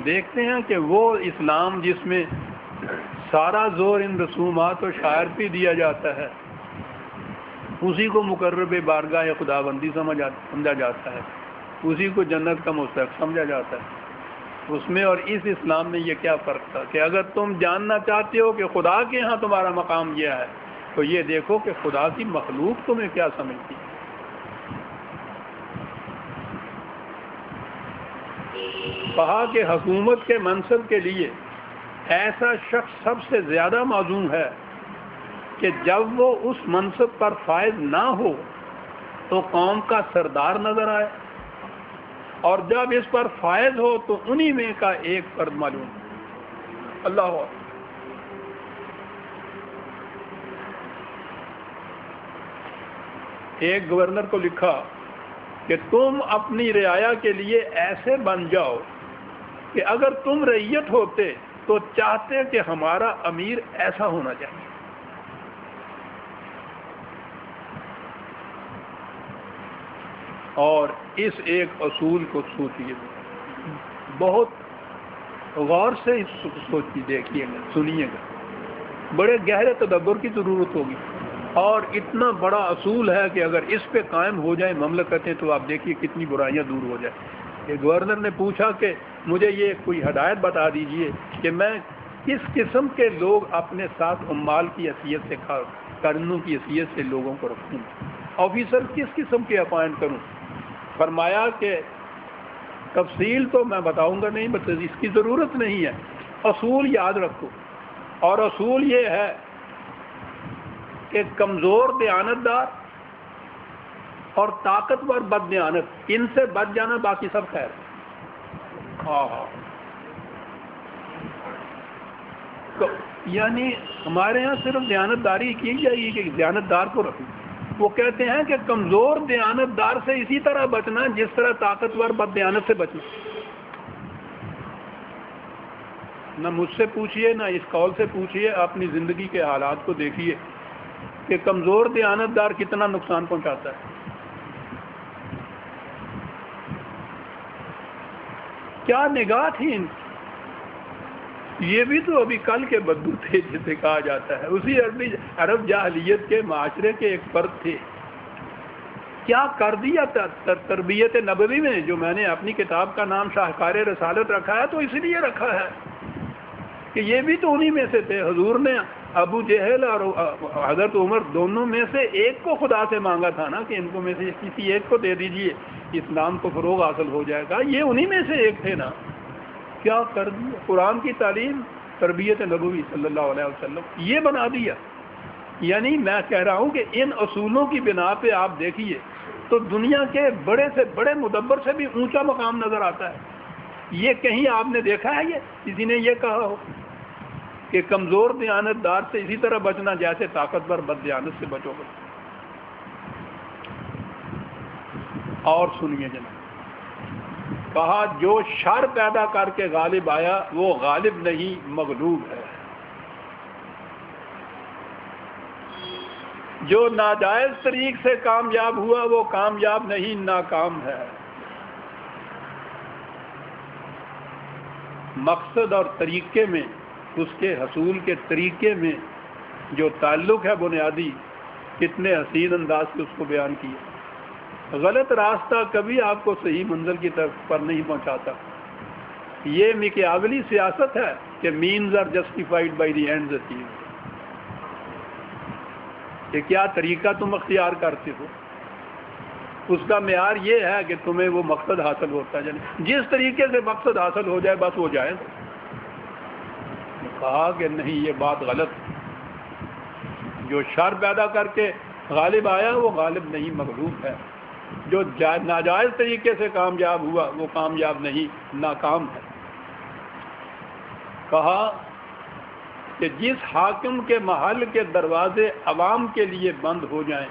دیکھتے ہیں کہ وہ اسلام جس میں سارا زور ان رسومات و شاعر پہ دیا جاتا ہے، اسی کو مقرب بارگاہ خداوندی سمجھا جاتا ہے، اسی کو جنت کا مستحق سمجھا جاتا ہے. اس میں اور اس اسلام میں یہ کیا فرق تھا کہ اگر تم جاننا چاہتے ہو کہ خدا کے ہاں تمہارا مقام یہ ہے تو یہ دیکھو کہ خدا کی مخلوق تمہیں کیا سمجھتی ہے. کہا کہ حکومت کے منصب کے لیے ایسا شخص سب سے زیادہ معذور ہے کہ جب وہ اس منصب پر فائز نہ ہو تو قوم کا سردار نظر آئے، اور جب اس پر فائز ہو تو انہی میں کا ایک فرد معلوم. اللہ اکبر. ایک گورنر کو لکھا کہ تم اپنی رعایا کے لیے ایسے بن جاؤ کہ اگر تم رعیت ہوتے تو چاہتے کہ ہمارا امیر ایسا ہونا چاہیے. اور اس ایک اصول کو سوچیے، بہت غور سے اس کو سوچیے، دیکھیے گا، سنیے گا، بڑے گہرے تدبر کی ضرورت ہوگی. اور اتنا بڑا اصول ہے کہ اگر اس پہ قائم ہو جائیں مملکتیں تو آپ دیکھیے کتنی برائیاں دور ہو جائیں. کہ گورنر نے پوچھا کہ مجھے یہ کوئی ہدایت بتا دیجئے کہ میں کس قسم کے لوگ اپنے ساتھ عمال کی حیثیت سے کرنوں کی حیثیت سے لوگوں کو رکھوں، آفیسر کس قسم کے اپائنٹ کروں. فرمایا کہ تفصیل تو میں بتاؤں گا نہیں، بس اس کی ضرورت نہیں ہے، اصول یاد رکھو. اور اصول یہ ہے کہ کمزور دیانتدار اور طاقتور بد دیانت، ان سے بچ جانا، باقی سب خیر. یعنی ہمارے ہاں صرف دیانتداری کی جائے گی کہ دیانتدار کو رکھیں. وہ کہتے ہیں کہ کمزور دیانتدار سے اسی طرح بچنا جس طرح طاقتور بد دیانت سے بچنا. نہ مجھ سے پوچھئے نہ اس قول سے پوچھئے، اپنی زندگی کے حالات کو دیکھیے کہ کمزور دیانتدار کتنا نقصان پہنچاتا ہے. کیا نگاہ تھی ان کی. یہ بھی تو ابھی کل کے بدو تھے جسے کہا جاتا ہے, اسی عرب جاہلیت کے معاشرے کے ایک فرد تھے. کیا کر دیا تربیت نبوی میں, جو میں نے اپنی کتاب کا نام شاہکار رسالت رکھا ہے تو اس لیے رکھا ہے کہ یہ بھی تو انہی میں سے تھے. حضور نے ابو جہل اور حضرت عمر دونوں میں سے ایک کو خدا سے مانگا تھا نا کہ ان کو میں سے کسی ایک کو دے دیجئے, اسلام کو فروغ حاصل ہو جائے گا. یہ انہی میں سے ایک تھے نا. کیا کر دیا قرآن کی تعلیم, تربیت نبوی صلی اللہ علیہ وسلم, یہ بنا دیا. یعنی میں کہہ رہا ہوں کہ ان اصولوں کی بنا پہ آپ دیکھیے تو دنیا کے بڑے سے بڑے مدبر سے بھی اونچا مقام نظر آتا ہے. یہ کہیں آپ نے دیکھا ہے, یہ کسی نے یہ کہا ہو کہ کمزور دیانت دار سے اسی طرح بچنا جیسے طاقتور بد دیانت سے بچو گے. اور سنیے جناب, کہا جو شر پیدا کر کے غالب آیا وہ غالب نہیں مغلوب ہے. جو ناجائز طریق سے کامیاب ہوا وہ کامیاب نہیں ناکام ہے. مقصد اور طریقے میں, اس کے حصول کے طریقے میں جو تعلق ہے بنیادی, کتنے حسین انداز سے اس کو بیان کیا. غلط راستہ کبھی آپ کو صحیح منزل کی طرف پر نہیں پہنچاتا. یہ میکیاولی سیاست ہے کہ means are justified by the ends achieved. کہ کیا طریقہ تم اختیار کرتے ہو, اس کا معیار یہ ہے کہ تمہیں وہ مقصد حاصل ہوتا ہے. جس طریقے سے مقصد حاصل ہو جائے بس وہ جائے. کہا کہ نہیں, یہ بات غلط. جو شر پیدا کر کے غالب آیا وہ غالب نہیں مغلوب ہے. جو ناجائز طریقے سے کامیاب ہوا وہ کامیاب نہیں ناکام ہے. کہا کہ جس حاکم کے محل کے دروازے عوام کے لیے بند ہو جائیں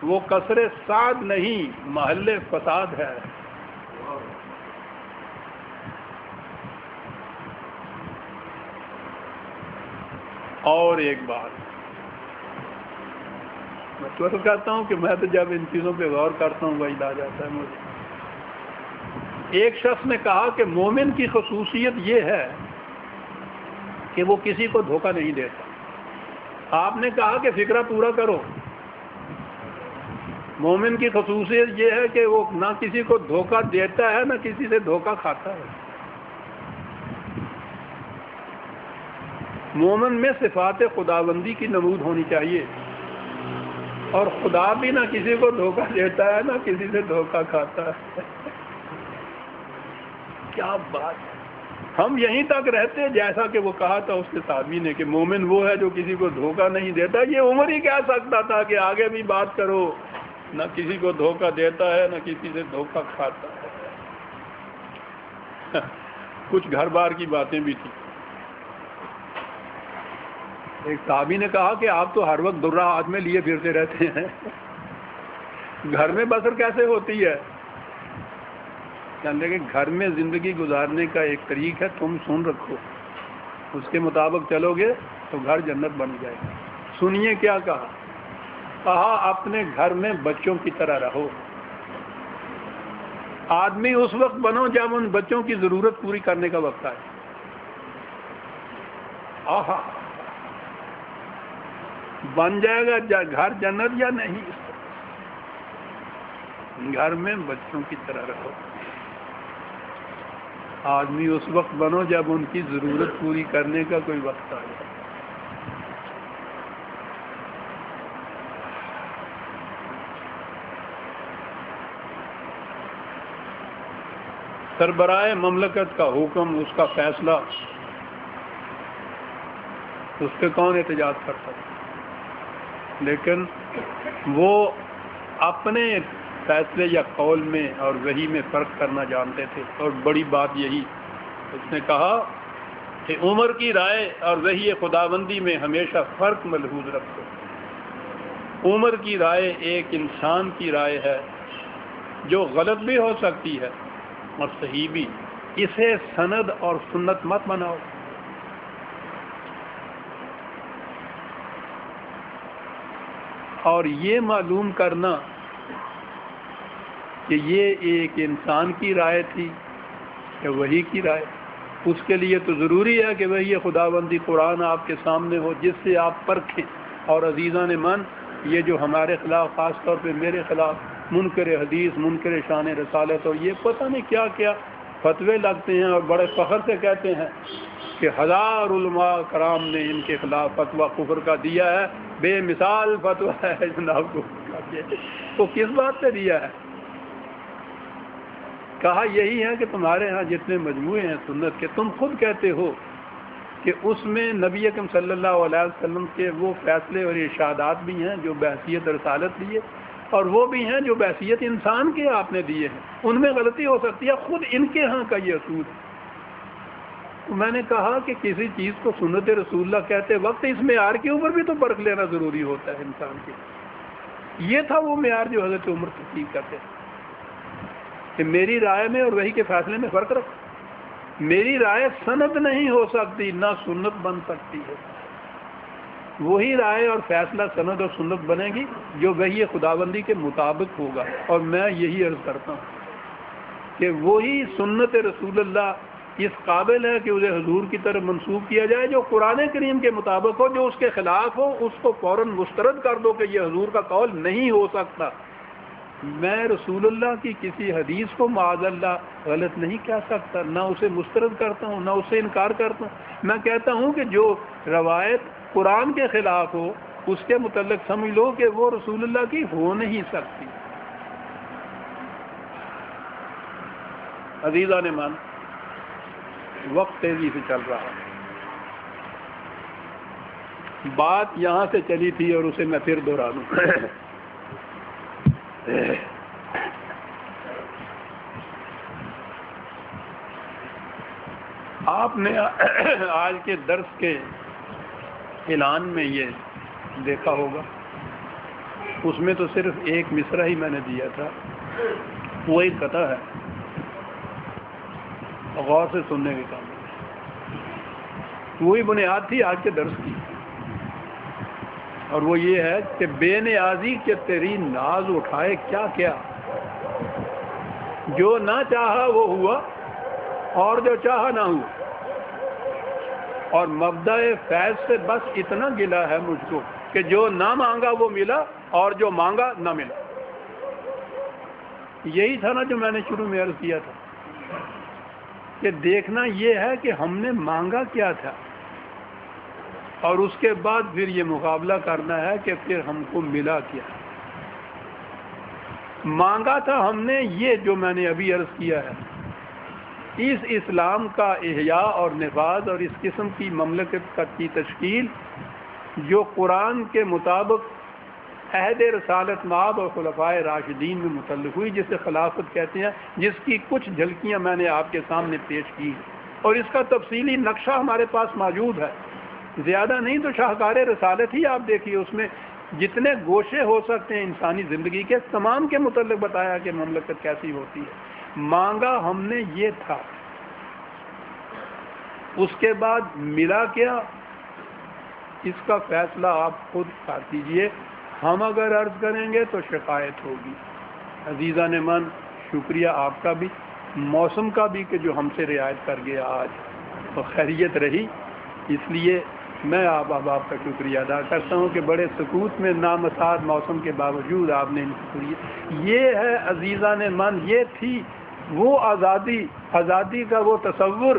وہ قصر سعد نہیں محل فساد ہے. اور ایک بات میں تو کہتا ہوں کہ میں تو جب ان چیزوں پہ غور کرتا ہوں وہی آ جاتا ہے مجھے. ایک شخص نے کہا کہ مومن کی خصوصیت یہ ہے کہ وہ کسی کو دھوکہ نہیں دیتا. آپ نے کہا کہ فکرہ پورا کرو. مومن کی خصوصیت یہ ہے کہ وہ نہ کسی کو دھوکہ دیتا ہے نہ کسی سے دھوکہ کھاتا ہے. مومن میں صفات خداوندی کی نمود ہونی چاہیے, اور خدا بھی نہ کسی کو دھوکہ دیتا ہے نہ کسی سے دھوکہ کھاتا ہے. کیا بات ہے. ہم یہیں تک رہتے ہیں جیسا کہ وہ کہا تھا اس کے صحابی نے کہ مومن وہ ہے جو کسی کو دھوکہ نہیں دیتا. یہ عمر ہی کہہ سکتا تھا کہ آگے بھی بات کرو, نہ کسی کو دھوکہ دیتا ہے نہ کسی سے دھوکہ کھاتا ہے. کچھ گھر بار کی باتیں بھی تھیں. ایک صحابی نے کہا کہ آپ تو ہر وقت درہ ہاتھ میں لیے پھرتے رہتے ہیں, گھر میں بسر کیسے ہوتی ہے؟ کہ گھر میں زندگی گزارنے کا ایک طریق ہے, تم سن رکھو, اس کے مطابق چلو گے تو گھر جنت بن جائے گا. سنیے کیا کہا. کہا اپنے گھر میں بچوں کی طرح رہو. آدمی اس وقت بنو جب ان بچوں کی ضرورت پوری کرنے کا وقت آئے. آہا, بن جائے گا گھر جنت یا نہیں. گھر میں بچوں کی طرح رہو. آدمی اس وقت بنو جب ان کی ضرورت پوری کرنے کا کوئی وقت آ جائے. سربراہ مملکت کا حکم, اس کا فیصلہ, اس پہ کون احتجاج کرتا ہے؟ لیکن وہ اپنے فیصلے یا قول میں اور وحی میں فرق کرنا جانتے تھے. اور بڑی بات یہی, اس نے کہا کہ عمر کی رائے اور وحی خداوندی میں ہمیشہ فرق ملحوظ رکھو. عمر کی رائے ایک انسان کی رائے ہے جو غلط بھی ہو سکتی ہے اور صحیح بھی. اسے سند اور سنت مت بناؤ. اور یہ معلوم کرنا کہ یہ ایک انسان کی رائے تھی کہ وہی کی رائے، اس کے لیے تو ضروری ہے کہ وہی خداوندی قرآن آپ کے سامنے ہو جس سے آپ پرکھیں۔ اور عزیزان من، یہ جو ہمارے خلاف، خاص طور پہ میرے خلاف منکر حدیث، منکر شان رسالت اور یہ پتہ نہیں کیا کیا فتوے لگتے ہیں اور بڑے فخر سے کہتے ہیں کہ 1000 علماء کرام نے ان کے خلاف فتویٰ کفر کا دیا ہے، بے مثال فتویٰ ہے جناب کو۔ تو کس بات سے دیا ہے؟ کہا یہی ہے کہ تمہارے ہاں جتنے مجموعے ہیں سنت کے، تم خود کہتے ہو کہ اس میں نبی اکرم صلی اللہ علیہ وسلم کے وہ فیصلے اور ارشادات بھی ہیں جو بحیثیت رسالت دیے، اور وہ بھی ہیں جو بحیثیت انسان کے آپ نے دیے ہیں، ان میں غلطی ہو سکتی ہے، خود ان کے ہاں کا یہ اصول ہے۔ تو میں نے کہا کہ کسی چیز کو سنت رسول اللہ کہتے وقت اس معیار کے اوپر بھی تو پرکھ لینا ضروری ہوتا ہے انسان کے۔ یہ تھا وہ معیار جو حضرت عمر تسلیم کرتے ہیں کہ میری رائے میں اور وہی کے فیصلے میں فرق رکھ، میری رائے سند نہیں ہو سکتی، نہ سنت بن سکتی ہے، وہی رائے اور فیصلہ سند اور سنت بنے گی جو وہی خداوندی کے مطابق ہوگا۔ اور میں یہی عرض کرتا ہوں کہ وہی سنت رسول اللہ اس قابل ہے کہ اسے حضور کی طرف منسوب کیا جائے جو قرآن کریم کے مطابق ہو، جو اس کے خلاف ہو اس کو فوراً مسترد کر دو کہ یہ حضور کا قول نہیں ہو سکتا۔ میں رسول اللہ کی کسی حدیث کو معاذ اللہ غلط نہیں کہہ سکتا، نہ اسے مسترد کرتا ہوں نہ اس سے انکار کرتا ہوں۔ میں کہتا ہوں کہ جو روایت قرآن کے خلاف ہو اس کے متعلق سمجھ لو کہ وہ رسول اللہ کی ہو نہیں سکتی۔ عزیزان مان، وقت تیزی سے چل رہا ہے، بات یہاں سے چلی تھی اور اسے میں پھر دوہرا دوں۔ آپ نے آج کے درس کے اعلان میں یہ دیکھا ہوگا، اس میں تو صرف ایک مصرع ہی میں نے دیا تھا، وہ ایک قطع ہے، غور سے سننے کے کام، وہی بنیاد تھی آج کے درس کی، اور وہ یہ ہے کہ بے نیازی کے تیری ناز اٹھائے کیا کیا، جو نہ چاہا وہ ہوا اور جو چاہا نہ ہوا، اور مبدأ فیض سے بس اتنا گلا ہے مجھ کو کہ جو نہ مانگا وہ ملا اور جو مانگا نہ ملا۔ یہی تھا نا جو میں نے شروع میں عرض کیا تھا کہ دیکھنا یہ ہے کہ ہم نے مانگا کیا تھا، اور اس کے بعد پھر یہ مقابلہ کرنا ہے کہ پھر ہم کو ملا کیا۔ مانگا تھا ہم نے یہ جو میں نے ابھی عرض کیا ہے، اس اسلام کا احیاء اور نفاذ اور اس قسم کی مملکت کی تشکیل جو قرآن کے مطابق عہد رسالت مآب اور خلفائے راشدین میں متعلق ہوئی، جسے خلافت کہتے ہیں، جس کی کچھ جھلکیاں میں نے آپ کے سامنے پیش کی، اور اس کا تفصیلی نقشہ ہمارے پاس موجود ہے، زیادہ نہیں تو شاہکار رسالت ہی آپ دیکھیے، اس میں جتنے گوشے ہو سکتے ہیں انسانی زندگی کے تمام کے متعلق بتایا کہ مملکت کیسی ہوتی ہے۔ مانگا ہم نے یہ تھا، اس کے بعد ملا کیا، اس کا فیصلہ آپ خود کر دیجئے، ہم اگر عرض کریں گے تو شکایت ہوگی۔ عزیزان من، شکریہ آپ کا بھی، موسم کا بھی کہ جو ہم سے رعایت کر گیا، آج تو خیریت رہی، اس لیے میں آپ کا شکریہ ادا کرتا ہوں کہ بڑے سکوت میں نامساعد موسم کے باوجود آپ نے یہ ہے عزیزان من، یہ تھی وہ آزادی کا وہ تصور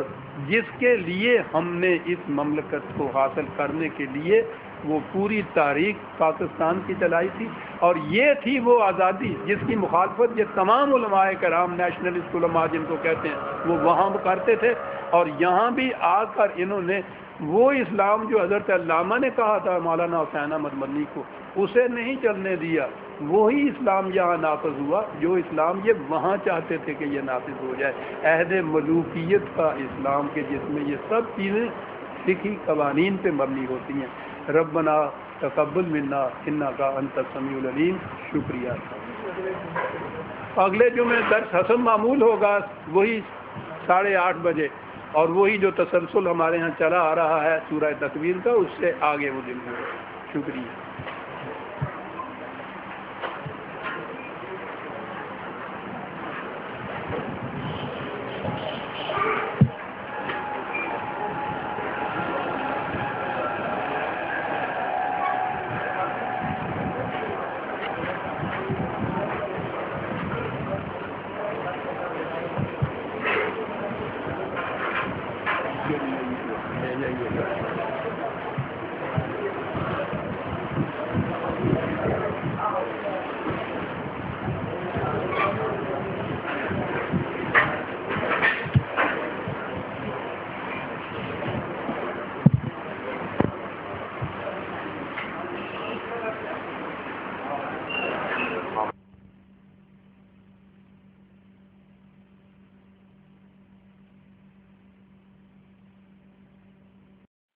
جس کے لیے ہم نے اس مملکت کو حاصل کرنے کے لیے وہ پوری تاریخ پاکستان کی چلائی تھی، اور یہ تھی وہ آزادی جس کی مخالفت یہ تمام علماء کرام، نیشنلسٹ علماء جن کو کہتے ہیں، وہ وہاں کرتے تھے، اور یہاں بھی آ کر انہوں نے وہ اسلام جو حضرت علامہ نے کہا تھا مولانا حسین احمد مدنی کو، اسے نہیں چلنے دیا، وہی اسلام یہاں نافذ ہوا جو اسلام یہ وہاں چاہتے تھے کہ یہ نافذ ہو جائے، عہد ملوکیت کا اسلام کے جس میں یہ سب چیزیں فقہی قوانین پہ مبنی ہوتی ہیں۔ ربنا تقبل منا انک انت السمیع العلیم۔ شکریہ۔ اگلے جمعے درس حسن معمول ہوگا، وہی 8:30 بجے، اور وہی جو تسلسل ہمارے ہاں چلا آ رہا ہے سورہ تکویر کا، اس سے آگے وہ دن ہوگا۔ شکریہ۔